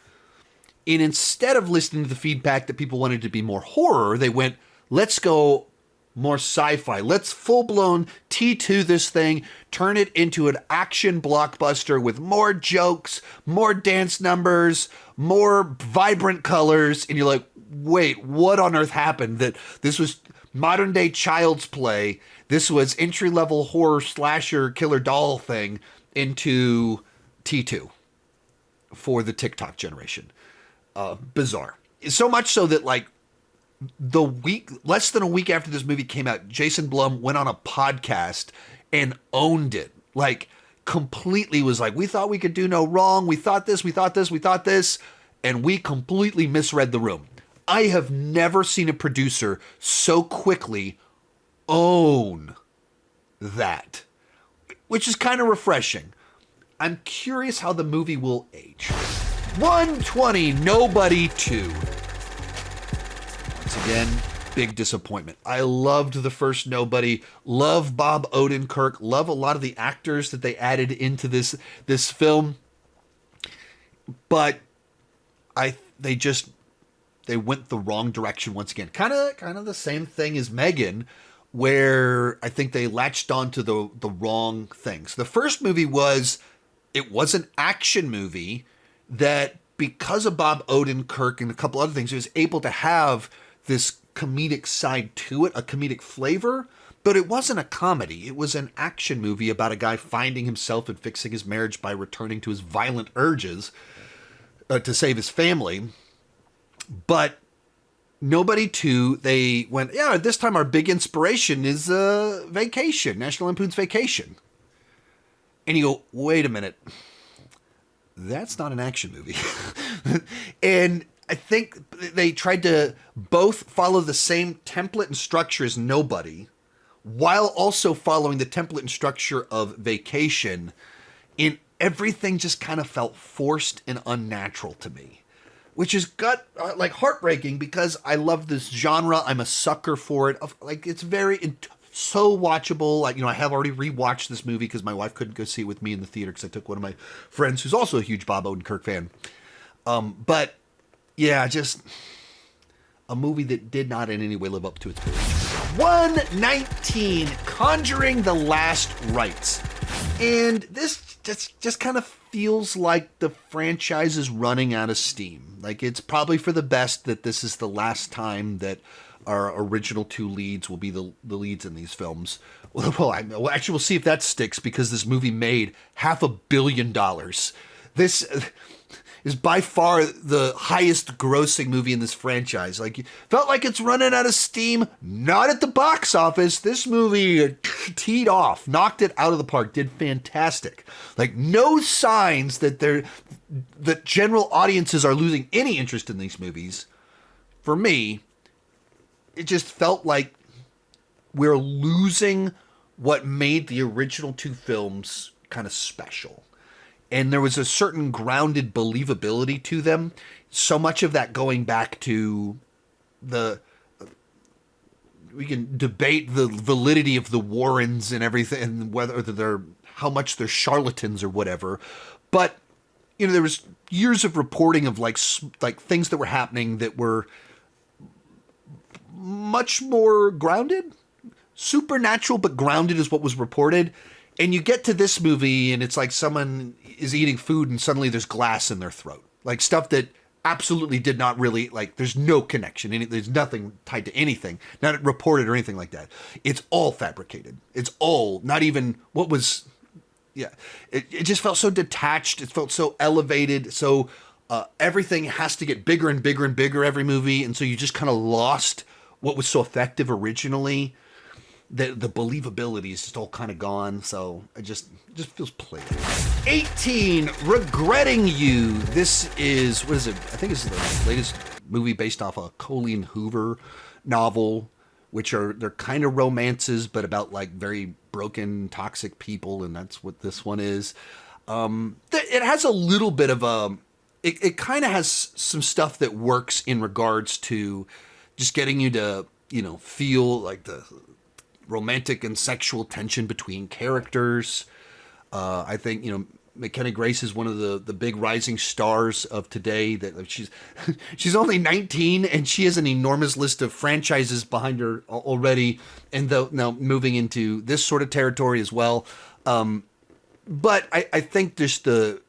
And instead of listening to the feedback that people wanted to be more horror, they went, let's go more sci-fi. Let's full-blown T2 this thing, turn it into an action blockbuster with more jokes, more dance numbers, more vibrant colors. And you're like, wait, what on earth happened? That this was modern-day Child's Play. This was entry-level horror slasher killer doll thing into T2 for the TikTok generation. Bizarre. So much so that, like, less than a week after this movie came out, Jason Blum went on a podcast and owned it. Like, completely was like, we thought we could do no wrong. We thought this. And we completely misread the room. I have never seen a producer so quickly own that, which is kind of refreshing. I'm curious how the movie will age. 120, Nobody 2. Once again, big disappointment. I loved the first Nobody, love Bob Odenkirk, love a lot of the actors that they added into this film, but they went the wrong direction once again. Kind of the same thing as Megan, where I think they latched onto the wrong things. The first movie was an action movie that, because of Bob Odenkirk and a couple other things, it was able to have this comedic side to it, a comedic flavor, but it wasn't a comedy. It was an action movie about a guy finding himself and fixing his marriage by returning to his violent urges to save his family. But Nobody 2, they went, yeah, this time our big inspiration is Vacation, National Lampoon's Vacation. And you go, wait a minute. That's not an action movie. And I think they tried to both follow the same template and structure as Nobody, while also following the template and structure of Vacation. And everything just kind of felt forced and unnatural to me, which is heartbreaking because I love this genre. I'm a sucker for it. Like, it's so watchable. Like, I have already rewatched this movie because my wife couldn't go see it with me in the theater because I took one of my friends who's also a huge Bob Odenkirk fan. But yeah, just a movie that did not in any way live up to its potential. 119, Conjuring: The Last Rites. And this just kind of feels like the franchise is running out of steam. Like, it's probably for the best that this is the last time that our original 2 leads will be the leads in these films. Well, actually, we'll see if that sticks, because this movie made $500 million. This is by far the highest grossing movie in this franchise. Like, felt like it's running out of steam. Not at the box office. This movie teed off, knocked it out of the park, did fantastic. Like, no signs that general audiences are losing any interest in these movies. For me, it just felt like we're losing what made the original 2 films kind of special. And there was a certain grounded believability to them. So much of that going back to we can debate the validity of the Warrens and everything, and whether how much they're charlatans or whatever. But, there was years of reporting of like things that were happening that were much more grounded. Supernatural, but grounded is what was reported. And you get to this movie and it's like someone is eating food and suddenly there's glass in their throat. Like, stuff that absolutely did not really, like, there's no connection. There's nothing tied to anything. Not reported or anything like that. It's all fabricated. It's all not even what was, yeah. It just felt so detached. It felt so elevated. So everything has to get bigger and bigger and bigger every movie. And so you just kind of lost what was so effective originally. The believability is just all kind of gone, so it just feels played. 18, Regretting You. This is, what is it? I think it's the latest movie based off a Colleen Hoover novel, they're kind of romances, but about like very broken, toxic people, and that's what this one is. It has a little bit of it kind of has some stuff that works in regards to just getting you to, feel like the romantic and sexual tension between characters. I think, McKenna Grace is one of the big rising stars of today. That she's only 19 and she has an enormous list of franchises behind her already, and now moving into this sort of territory as well. But I think just the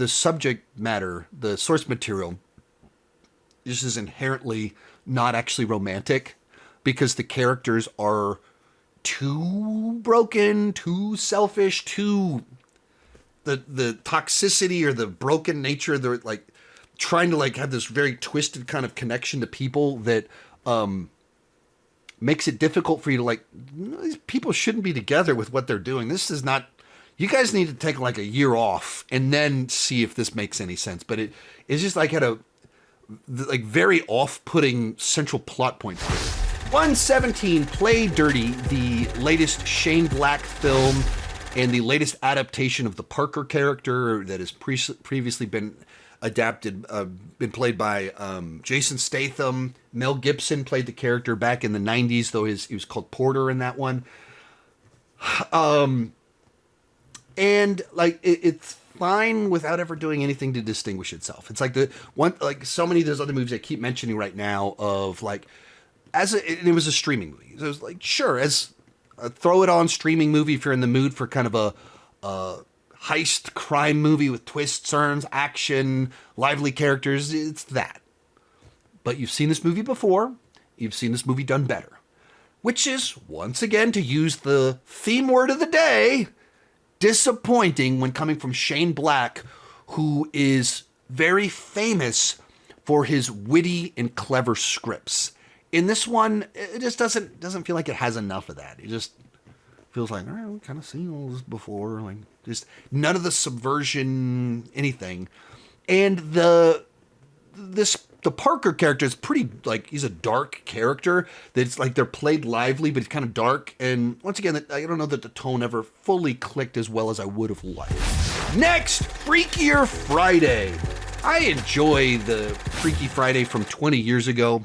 subject matter, the source material, just is inherently not actually romantic, because the characters are too broken, too selfish, too the toxicity or the broken nature. They're like trying to like have this very twisted kind of connection to people that makes it difficult for you to like, these people shouldn't be together with what they're doing. This is not, you guys need to take like a year off and then see if this makes any sense. But it's just like had a like very off-putting central plot point. 117, Play Dirty, the latest Shane Black film and the latest adaptation of the Parker character that has previously been adapted, been played by Jason Statham. Mel Gibson played the character back in the 90s, though he was called Porter in that one. And like it's fine without ever doing anything to distinguish itself. It's like like so many of those other movies I keep mentioning right now of like, it was a streaming movie. So it was like, sure, as a throw it on streaming movie if you're in the mood for kind of a heist crime movie with twists, turns, action, lively characters, it's that. But you've seen this movie before, you've seen this movie done better, which is, once again, to use the theme word of the day, disappointing when coming from Shane Black, who is very famous for his witty and clever scripts. In this one, it just doesn't feel like it has enough of that. It just feels like, all right, we've kind of seen all this before. Like, just none of the subversion, anything. And the Parker character is pretty, like, he's a dark character. That's like, they're played lively, but it's kind of dark. And once again, I don't know that the tone ever fully clicked as well as I would have liked. Next, Freakier Friday. I enjoy the Freaky Friday from 20 years ago.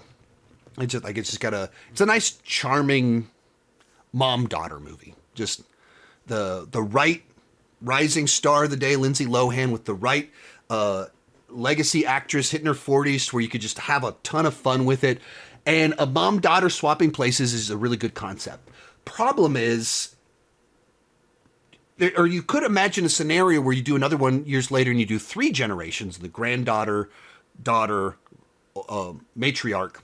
It's a nice, charming mom-daughter movie. Just the right rising star of the day, Lindsay Lohan, with the right legacy actress hitting her 40s, where you could just have a ton of fun with it. And a mom-daughter swapping places is a really good concept. Problem is, or you could imagine a scenario where you do another one years later and you do 3 generations, the granddaughter, daughter, matriarch,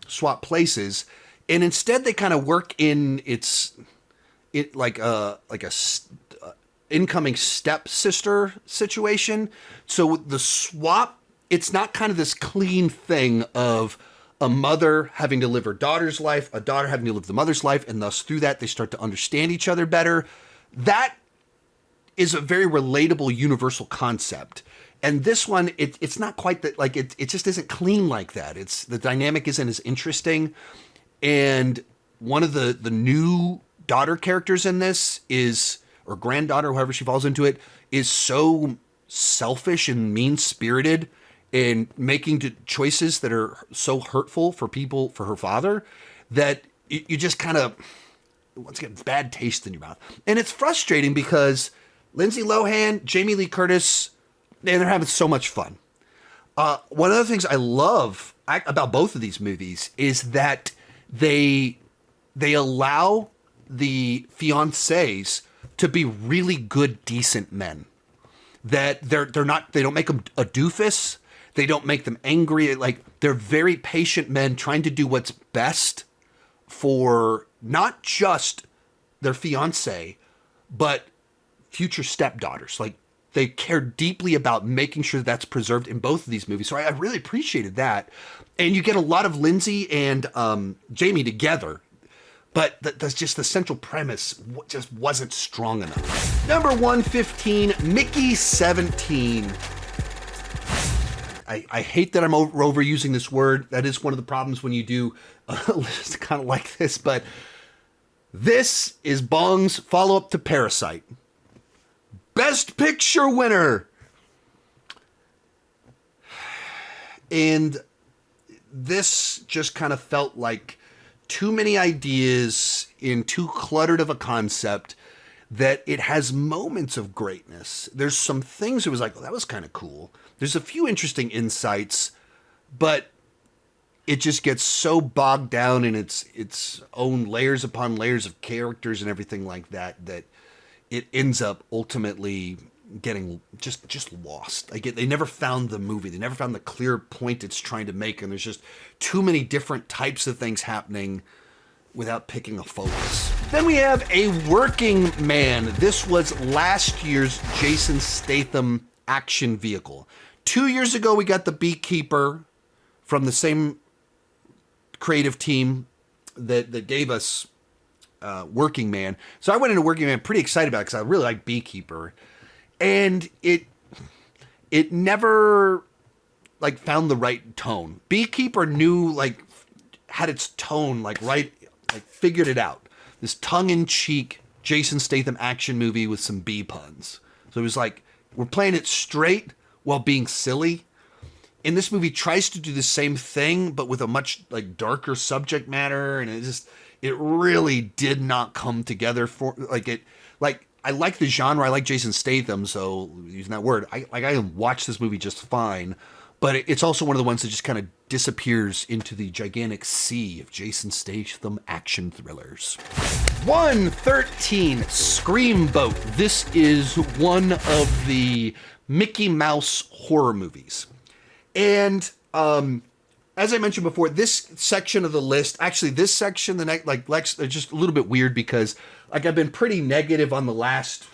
swap places, and instead they kind of work in like a incoming stepsister situation. So the swap, it's not kind of this clean thing of a mother having to live her daughter's life, a daughter having to live the mother's life, and thus through that they start to understand each other better. That is a very relatable universal concept. And this one, it's not quite that, like, it just isn't clean like that. The dynamic isn't as interesting. And one of the new daughter characters in this is, or granddaughter, however she falls into it, is so selfish and mean-spirited and making choices that are so hurtful for people, for her father, that you just kind of, once again, bad taste in your mouth. And it's frustrating because Lindsay Lohan, Jamie Lee Curtis, and they're having so much fun. One of the things I love about both of these movies is that they allow the fiancés to be really good, decent men. That they don't make them a doofus. They don't make them angry. Like, they're very patient men trying to do what's best for not just their fiancé, but future stepdaughters. Like, they care deeply about making sure that's preserved in both of these movies. So I really appreciated that. And you get a lot of Lindsay and Jamie together, but that's just the central premise just wasn't strong enough. Number 115, Mickey 17. I hate that I'm overusing this word. That is one of the problems when you do a list kind of like this, but this is Bong's follow-up to Parasite. Best Picture winner. And this just kind of felt like too many ideas in too cluttered of a concept, that it has moments of greatness. There's some things it was like, oh, that was kind of cool. There's a few interesting insights, but it just gets so bogged down in its own layers upon layers of characters and everything like that, that it ends up ultimately getting just lost. Like, they never found the movie. They never found the clear point it's trying to make. And there's just too many different types of things happening without picking a focus. Then we have A Working Man. This was last year's Jason Statham action vehicle. 2 years ago, we got The Beekeeper from the same creative team that gave us Working Man. So I went into Working Man pretty excited about it because I really like Beekeeper, and it never like found the right tone. Beekeeper had its tone right, figured it out. This tongue-in-cheek Jason Statham action movie with some bee puns. So it was like, we're playing it straight while being silly. And this movie tries to do the same thing, but with a much darker subject matter, and it really did not come together for I like the genre. I like Jason Statham, so using that word, I can watch this movie just fine. But it's also one of the ones that just kind of disappears into the gigantic sea of Jason Statham action thrillers. 113, Screamboat. This is one of the Mickey Mouse horror movies. And as I mentioned before, this section of the list, actually this section, the next, like Lex, it's just a little bit weird because like I've been pretty negative on the last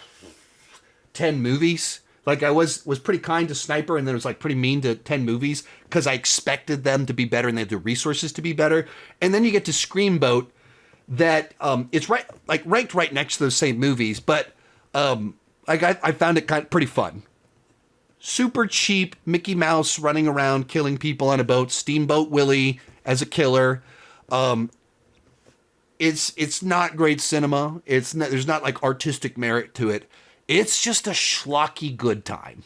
10 movies. Like I was pretty kind to Sniper and then was like pretty mean to 10 movies because I expected them to be better and they had the resources to be better. And then you get to Screamboat that it's right like ranked right next to those same movies, but like I found it kind of pretty fun. Super cheap Mickey Mouse running around killing people on a boat, Steamboat Willie as a killer. It's not great cinema. There's not like artistic merit to it. It's just a schlocky good time.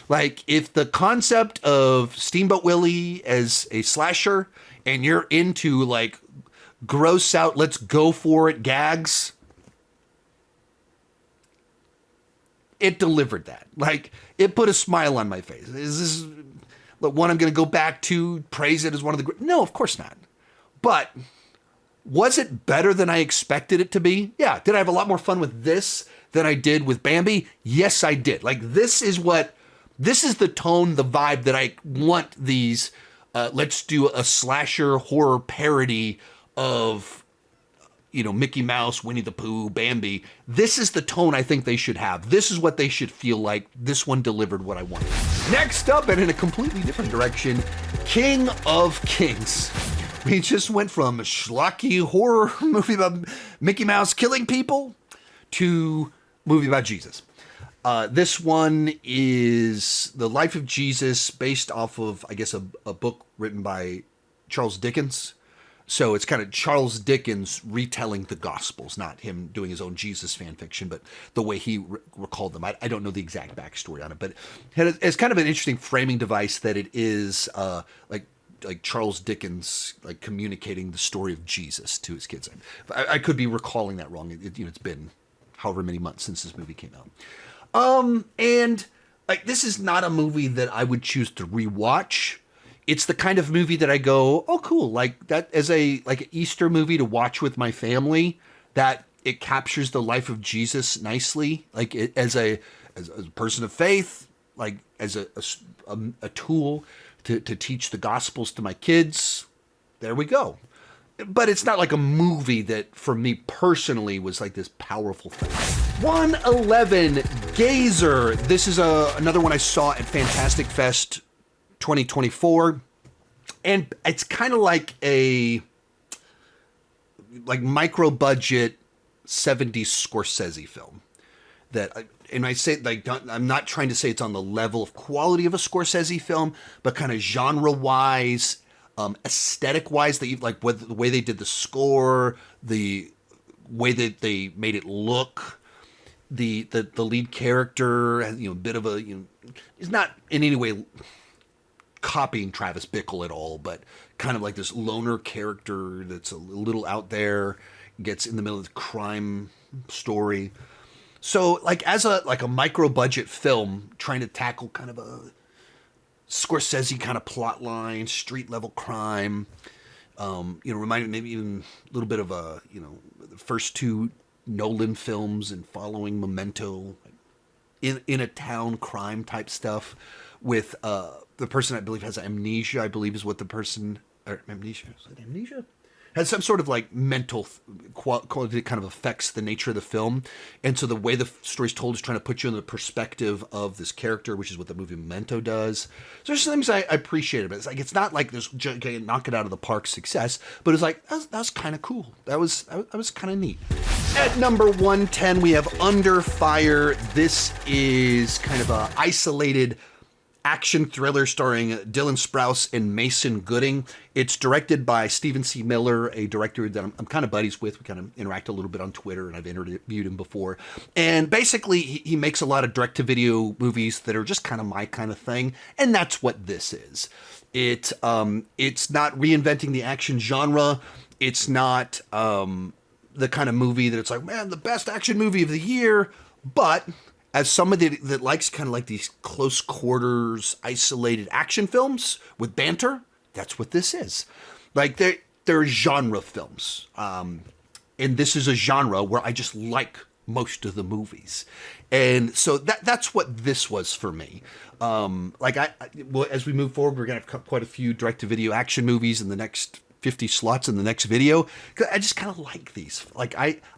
Like if the concept of Steamboat Willie as a slasher and you're into like gross out, let's go for it gags, it delivered that. Like it put a smile on my face. Is this the one I'm going to go back to, praise it as one of the no, of course not. But was it better than I expected it to be? Yeah. Did I have a lot more fun with this than I did with Bambi? Yes, I did. Like this is the tone, the vibe that I want these, let's do a slasher horror parody of, Mickey Mouse, Winnie the Pooh, Bambi. This is the tone I think they should have. This is what they should feel like. This one delivered what I wanted. Next up, and in a completely different direction, King of Kings. We just went from a schlocky horror movie about Mickey Mouse killing people to movie about Jesus. This one is the life of Jesus based off of, I guess, a book written by Charles Dickens. So it's kind of Charles Dickens retelling the Gospels, not him doing his own Jesus fan fiction, but the way he recalled them. I don't know the exact backstory on it, but it's kind of an interesting framing device that it is like Charles Dickens like communicating the story of Jesus to his kids. I could be recalling that wrong. It's been however many months since this movie came out. And like this is not a movie that I would choose to rewatch. It's the kind of movie that I go, oh, cool, like that as an Easter movie to watch with my family. That it captures the life of Jesus nicely, like it, as a person of faith, like as a tool to teach the Gospels to my kids. There we go. But it's not like a movie that, for me personally, was like this powerful thing. 111, Gazer. This is another one I saw at Fantastic Fest 2024. And it's kind of like a micro-budget 70s Scorsese film. And I say, I'm not trying to say it's on the level of quality of a Scorsese film, but kind of genre-wise, aesthetic-wise, the way they did the score, the way that they made it look, the lead character, a bit of a, is not in any way copying Travis Bickle at all, but kind of like this loner character that's a little out there, gets in the middle of the crime story. So as a micro budget film trying to tackle kind of a Scorsese kind of plot line, street level crime, reminded maybe even a little bit of the first two Nolan films and following Memento, in a town crime type stuff with the person I believe has amnesia. I believe is what the person or amnesia is it amnesia has some sort of mental quality that kind of affects the nature of the film. And so the way the story's told is trying to put you in the perspective of this character, which is what the movie Memento does. So there's some things I appreciate about it. It's not like this knock it out of the park success, but it's like, that was kind of cool. That was kind of neat. At number 110, we have Under Fire. This is kind of a isolated action thriller starring Dylan Sprouse and Mason Gooding. It's directed by Stephen C. Miller, a director that I'm kind of buddies with. We kind of interact a little bit on Twitter, and I've interviewed him before. And basically, he makes a lot of direct-to-video movies that are just kind of my kind of thing, and that's what this is. It's not reinventing the action genre. It's not the kind of movie that it's like, man, the best action movie of the year, but as somebody that likes kind of like these close quarters, isolated action films with banter, that's what this is. Like they're genre films. And this is a genre where I just like most of the movies. And so that's what this was for me. Well, as we move forward, we're going to have quite a few direct-to-video action movies in the next 50 slots in the next video. 'Cause I just kind of like these. Like,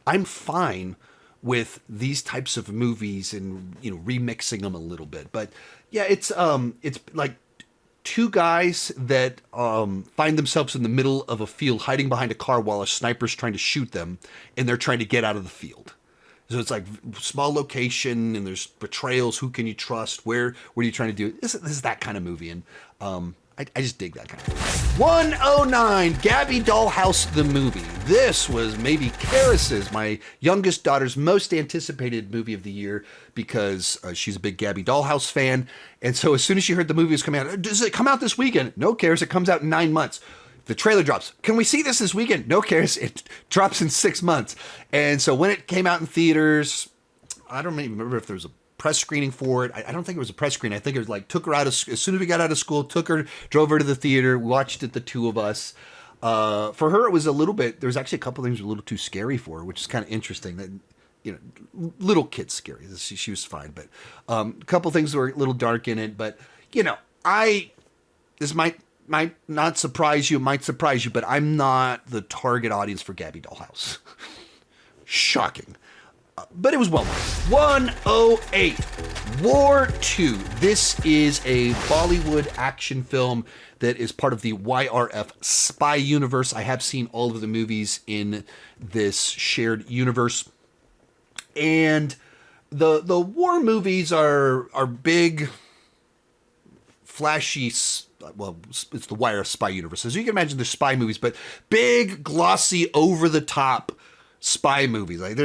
I'm fine with these types of movies and, remixing them a little bit. But yeah, it's like two guys that find themselves in the middle of a field hiding behind a car while a sniper's trying to shoot them, and they're trying to get out of the field. So it's like small location, and there's betrayals. Who can you trust? What are you trying to do? This is that kind of movie, and I just dig that kind of movie. 109, Gabby Dollhouse the movie. This was maybe Karis's, my youngest daughter's, most anticipated movie of the year because she's a big Gabby Dollhouse fan. And so as soon as she heard the movie was coming out, does it come out this weekend? No, Karis, it comes out in 9 months. The trailer drops. Can we see this weekend? No, Karis, it drops in 6 months. And so when it came out in theaters, I don't even remember if there was a press screening for it. I don't think it was a press screening. I think it was like took her out as soon as we got out of school, drove her to the theater, watched it, the two of us. For her, it was a little bit, there was actually a couple things a little too scary for her, which is kind of interesting. That, little kid scary. She was fine, but a couple things were a little dark in it. But, this might not surprise you, it might surprise you, but I'm not the target audience for Gabby Dollhouse. Shocking. But it was well done. 108, War 2. This is a Bollywood action film that is part of the YRF spy universe. I have seen all of the movies in this shared universe. And the war movies are big, flashy, well, it's the YRF spy universe. As you can imagine, they're spy movies, but big, glossy, over-the-top spy movies. Like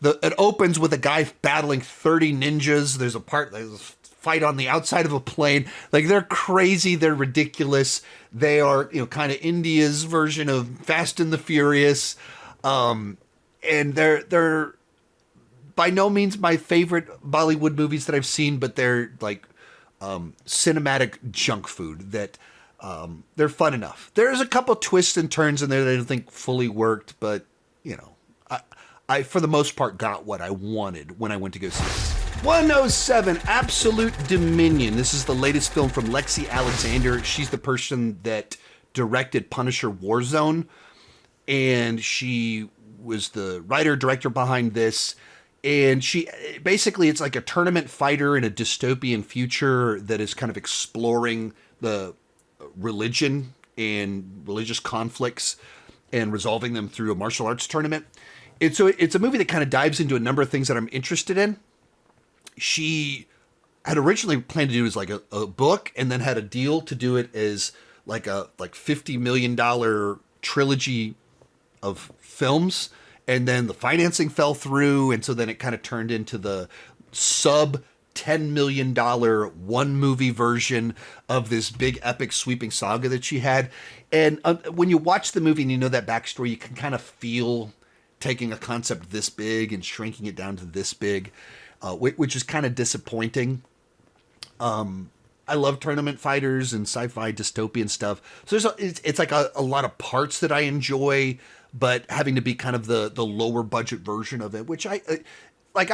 it opens with a guy battling 30 ninjas. There's a fight on the outside of a plane. Like, they're crazy. They're ridiculous. They are, kind of India's version of Fast and the Furious. And they're by no means my favorite Bollywood movies that I've seen, but they're like cinematic junk food that they're fun enough. There's a couple twists and turns in there that I don't think fully worked, but, I, for the most part, got what I wanted when I went to go see this. 107, Absolute Dominion. This is the latest film from Lexi Alexander. She's the person that directed Punisher Warzone, and she was the writer-director behind this. And she basically, it's like a tournament fighter in a dystopian future that is kind of exploring the religion and religious conflicts and resolving them through a martial arts tournament. And so it's a movie that kind of dives into a number of things that I'm interested in. She had originally planned to do it as like a book, and then had a deal to do it as like a $50 million trilogy of films. And then the financing fell through. And so then it kind of turned into the sub $10 million one movie version of this big epic sweeping saga that she had. And when you watch the movie and you know that backstory, you can kind of feel taking a concept this big and shrinking it down to this big, which is kind of disappointing. I love tournament fighters and sci-fi dystopian stuff. So it's like a lot of parts that I enjoy, but having to be kind of the lower budget version of it, which I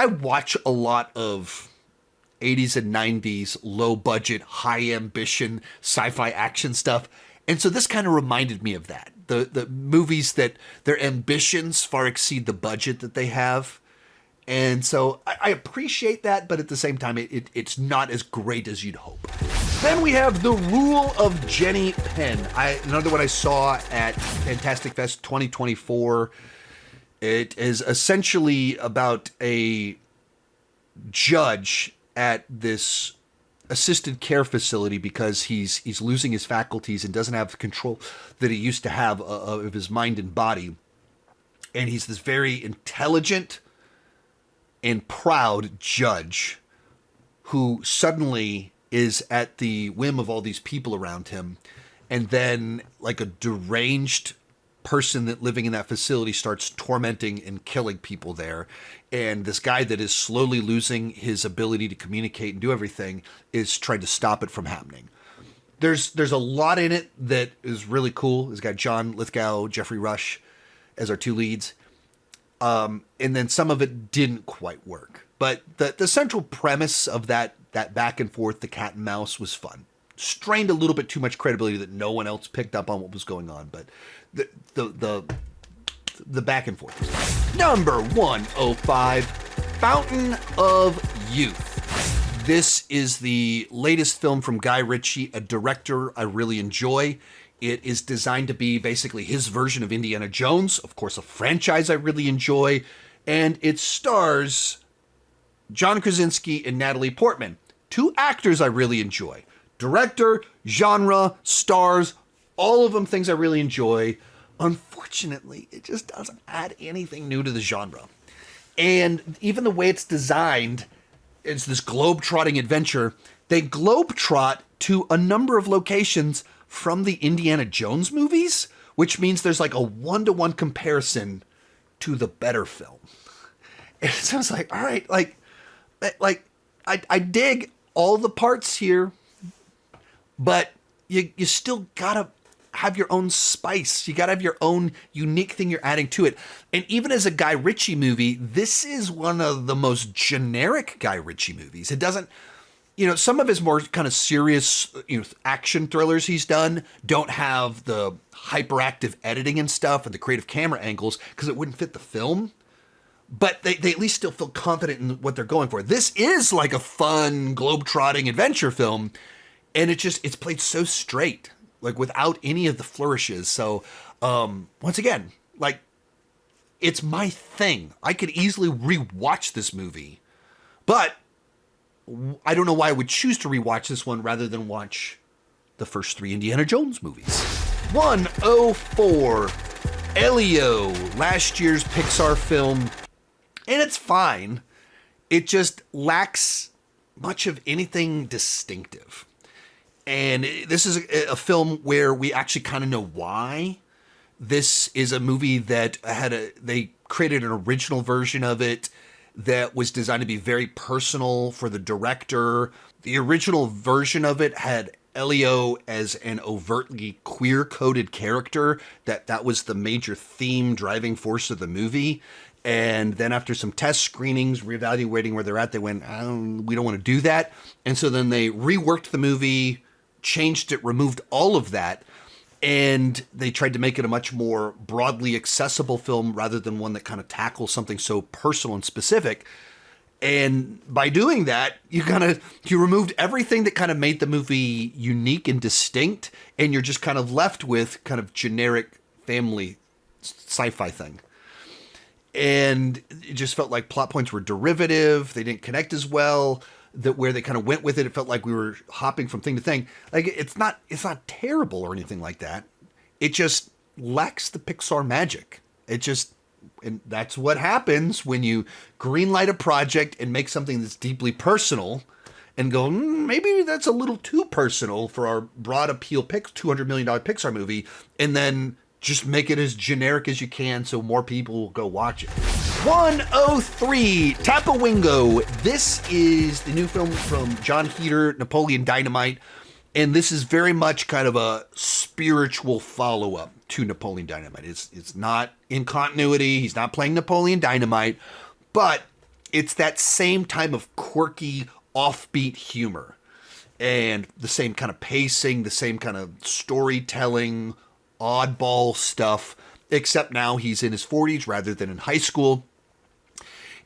watch a lot of 80s and 90s low budget, high ambition sci-fi action stuff. And so this kind of reminded me of that. The movies that their ambitions far exceed the budget that they have. And so I appreciate that, but at the same time, it's not as great as you'd hope. Then we have The Rule of Jenny Penn. Another one I saw at Fantastic Fest 2024. It is essentially about a judge at this assisted care facility because he's losing his faculties and doesn't have the control that he used to have of his mind and body. And he's this very intelligent and proud judge who suddenly is at the whim of all these people around him. And then, like a deranged person that living in that facility starts tormenting and killing people there. And this guy that is slowly losing his ability to communicate and do everything is trying to stop it from happening. There's a lot in it that is really cool. It's got John Lithgow, Jeffrey Rush as our two leads. And then some of it didn't quite work. But the central premise of that back and forth, the cat and mouse, was fun. Strained a little bit too much credibility that no one else picked up on what was going on, but the back and forth was fun. Number 105, Fountain of Youth. This is the latest film from Guy Ritchie, a director I really enjoy. It is designed to be basically his version of Indiana Jones, of course, a franchise I really enjoy, and it stars John Krasinski and Natalie Portman, two actors I really enjoy. Director, genre, stars, all of them things I really enjoy. Unfortunately, it just doesn't add anything new to the genre. And even the way it's designed, it's this globe-trotting adventure. They globe-trot to a number of locations from the Indiana Jones movies, which means there's like a one-to-one comparison to the better film. And so I was like, all right, I dig all the parts here, but you still gotta have your own spice. You gotta have your own unique thing you're adding to it. And even as a Guy Ritchie movie, this is one of the most generic Guy Ritchie movies. It doesn't, some of his more kind of serious, action thrillers he's done don't have the hyperactive editing and stuff and the creative camera angles because it wouldn't fit the film. But they at least still feel confident in what they're going for. This is like a fun, globe-trotting adventure film, and it's played so straight, like without any of the flourishes. So, once again, like, it's my thing. I could easily rewatch this movie, but I don't know why I would choose to rewatch this one rather than watch the first three Indiana Jones movies. 104, Elio, last year's Pixar film. And it's fine. It just lacks much of anything distinctive. And this is a film where we actually kind of know why. This is a movie that they created an original version of it that was designed to be very personal for the director. The original version of it had Elio as an overtly queer-coded character. That was the major theme driving force of the movie. And then after some test screenings, reevaluating where they're at, they went, we don't want to do that. And so then they reworked the movie, changed it, removed all of that. And they tried to make it a much more broadly accessible film rather than one that kind of tackles something so personal and specific. And by doing that, you removed everything that kind of made the movie unique and distinct. And you're just kind of left with kind of generic family sci-fi thing. And it just felt like plot points were derivative. They didn't connect as well. That where they kind of went with it, it felt like we were hopping from thing to thing. Like it's not terrible or anything like that. It just lacks the Pixar magic. And that's what happens when you greenlight a project and make something that's deeply personal and go, maybe that's a little too personal for our broad appeal $200 million Pixar movie. And then just make it as generic as you can so more people will go watch it. 103, Boingo. This is the new film from John Heder, Napoleon Dynamite. And this is very much kind of a spiritual follow-up to Napoleon Dynamite. It's not in continuity. He's not playing Napoleon Dynamite. But it's that same type of quirky, offbeat humor. And the same kind of pacing, the same kind of storytelling, oddball stuff, except now he's in his 40s rather than in high school.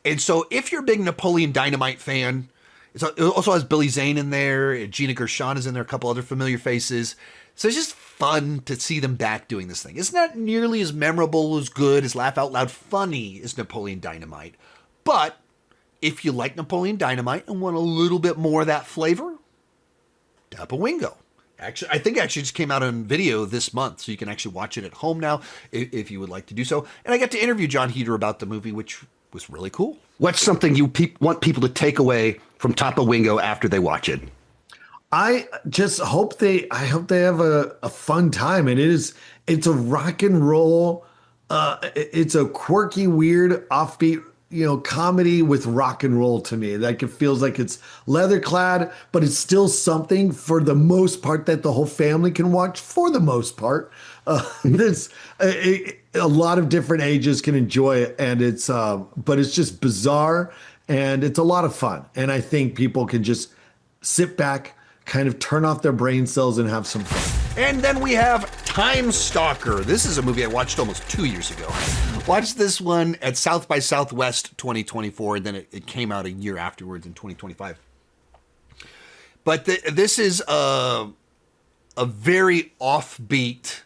And so if you're a big Napoleon Dynamite fan, it also has Billy Zane in there, Gina Gershon is in there, a couple other familiar faces. So it's just fun to see them back doing this thing. It's not nearly as memorable, as good, as laugh out loud funny as Napoleon Dynamite. But if you like Napoleon Dynamite and want a little bit more of that flavor, Boingo. Actually, I think it actually just came out on video this month, so you can actually watch it at home now if you would like to do so. And I got to interview John Heder about the movie, which was really cool. What's something you want people to take away from Boingo after they watch it? I just hope they have a fun time. And it's a rock and roll. It's a quirky, weird, offbeat, comedy with rock and roll to me. Like it feels like it's leather clad, but it's still something for the most part that the whole family can watch for the most part. a lot of different ages can enjoy it, and it's but it's just bizarre and it's a lot of fun. And I think people can just sit back, kind of turn off their brain cells and have some fun. And then we have Time Stalker. This is a movie I watched almost 2 years ago. Watched this one at South by Southwest 2024, and then it came out a year afterwards in 2025. But this is a very offbeat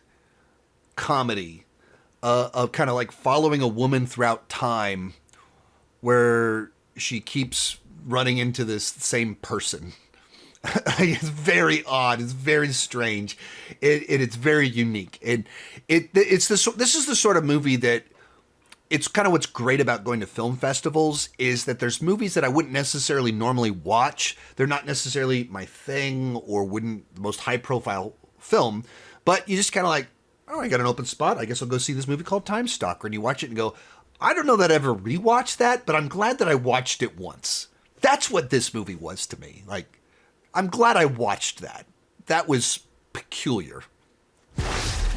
comedy of kind of like following a woman throughout time where she keeps running into this same person. It's very odd. It's very strange. It's very unique. This is the sort of movie that it's kind of what's great about going to film festivals is that there's movies that I wouldn't necessarily normally watch. They're not necessarily my thing or wouldn't the most high profile film, but you just kind of like, oh, I got an open spot. I guess I'll go see this movie called Time Stalker. And you watch it and go, I don't know that I ever rewatched that, but I'm glad that I watched it once. That's what this movie was to me. Like, I'm glad I watched that. That was peculiar.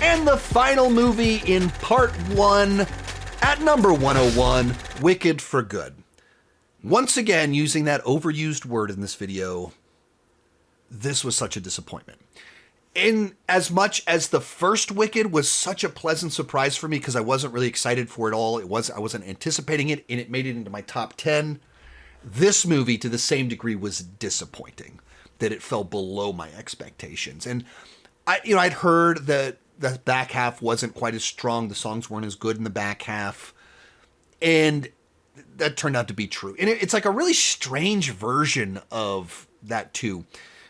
And the final movie in part 1, at number 101, Wicked for Good. Once again, using that overused word in this video, this was such a disappointment. In as much as the first Wicked was such a pleasant surprise for me because I wasn't really excited for it all. I wasn't anticipating it, and it made it into my top 10. This movie, to the same degree, was disappointing. That it fell below my expectations. And I'd heard that the back half wasn't quite as strong. The songs weren't as good in the back half. And that turned out to be true. And it's like a really strange version of that too,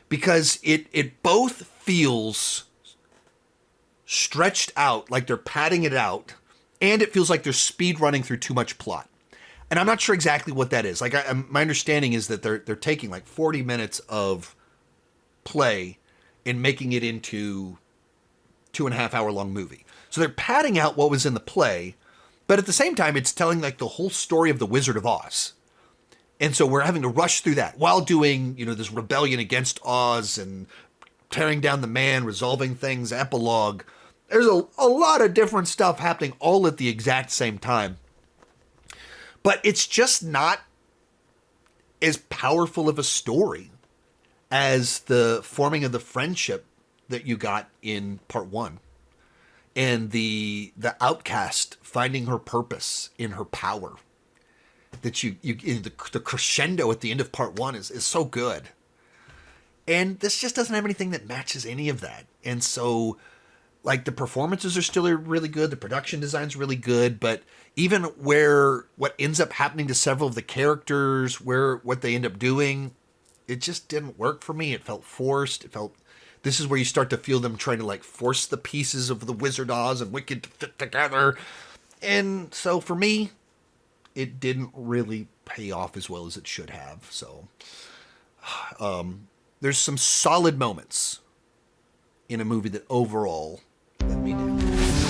because it both feels stretched out, like they're padding it out, and it feels like they're speed running through too much plot. And I'm not sure exactly what that is. Like my understanding is that they're taking like 40 minutes of play and making it into 2.5 hour long movie. So they're padding out what was in the play, but at the same time, it's telling like the whole story of the Wizard of Oz. And so we're having to rush through that while doing, this rebellion against Oz and tearing down the man, resolving things, epilogue. There's a lot of different stuff happening all at the exact same time. But it's just not as powerful of a story as the forming of the friendship that you got in part 1. And the outcast finding her purpose in her power. That the crescendo at the end of part 1 is so good. And this just doesn't have anything that matches any of that. And so, like, the performances are still really good. The production design's really good. But even what ends up happening to several of the characters, what they end up doing, it just didn't work for me. It felt forced. This is where you start to feel them trying to like force the pieces of the Wizard Oz and Wicked to fit together. And so for me, it didn't really pay off as well as it should have. So there's some solid moments in a movie that overall let me down.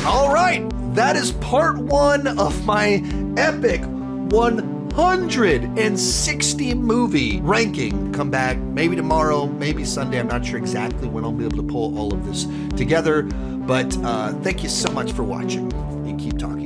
All right, that is part 1 of my epic 160 movie ranking. Come back maybe tomorrow, maybe Sunday. I'm not sure exactly when I'll be able to pull all of this together. But thank you so much for watching, and keep talking.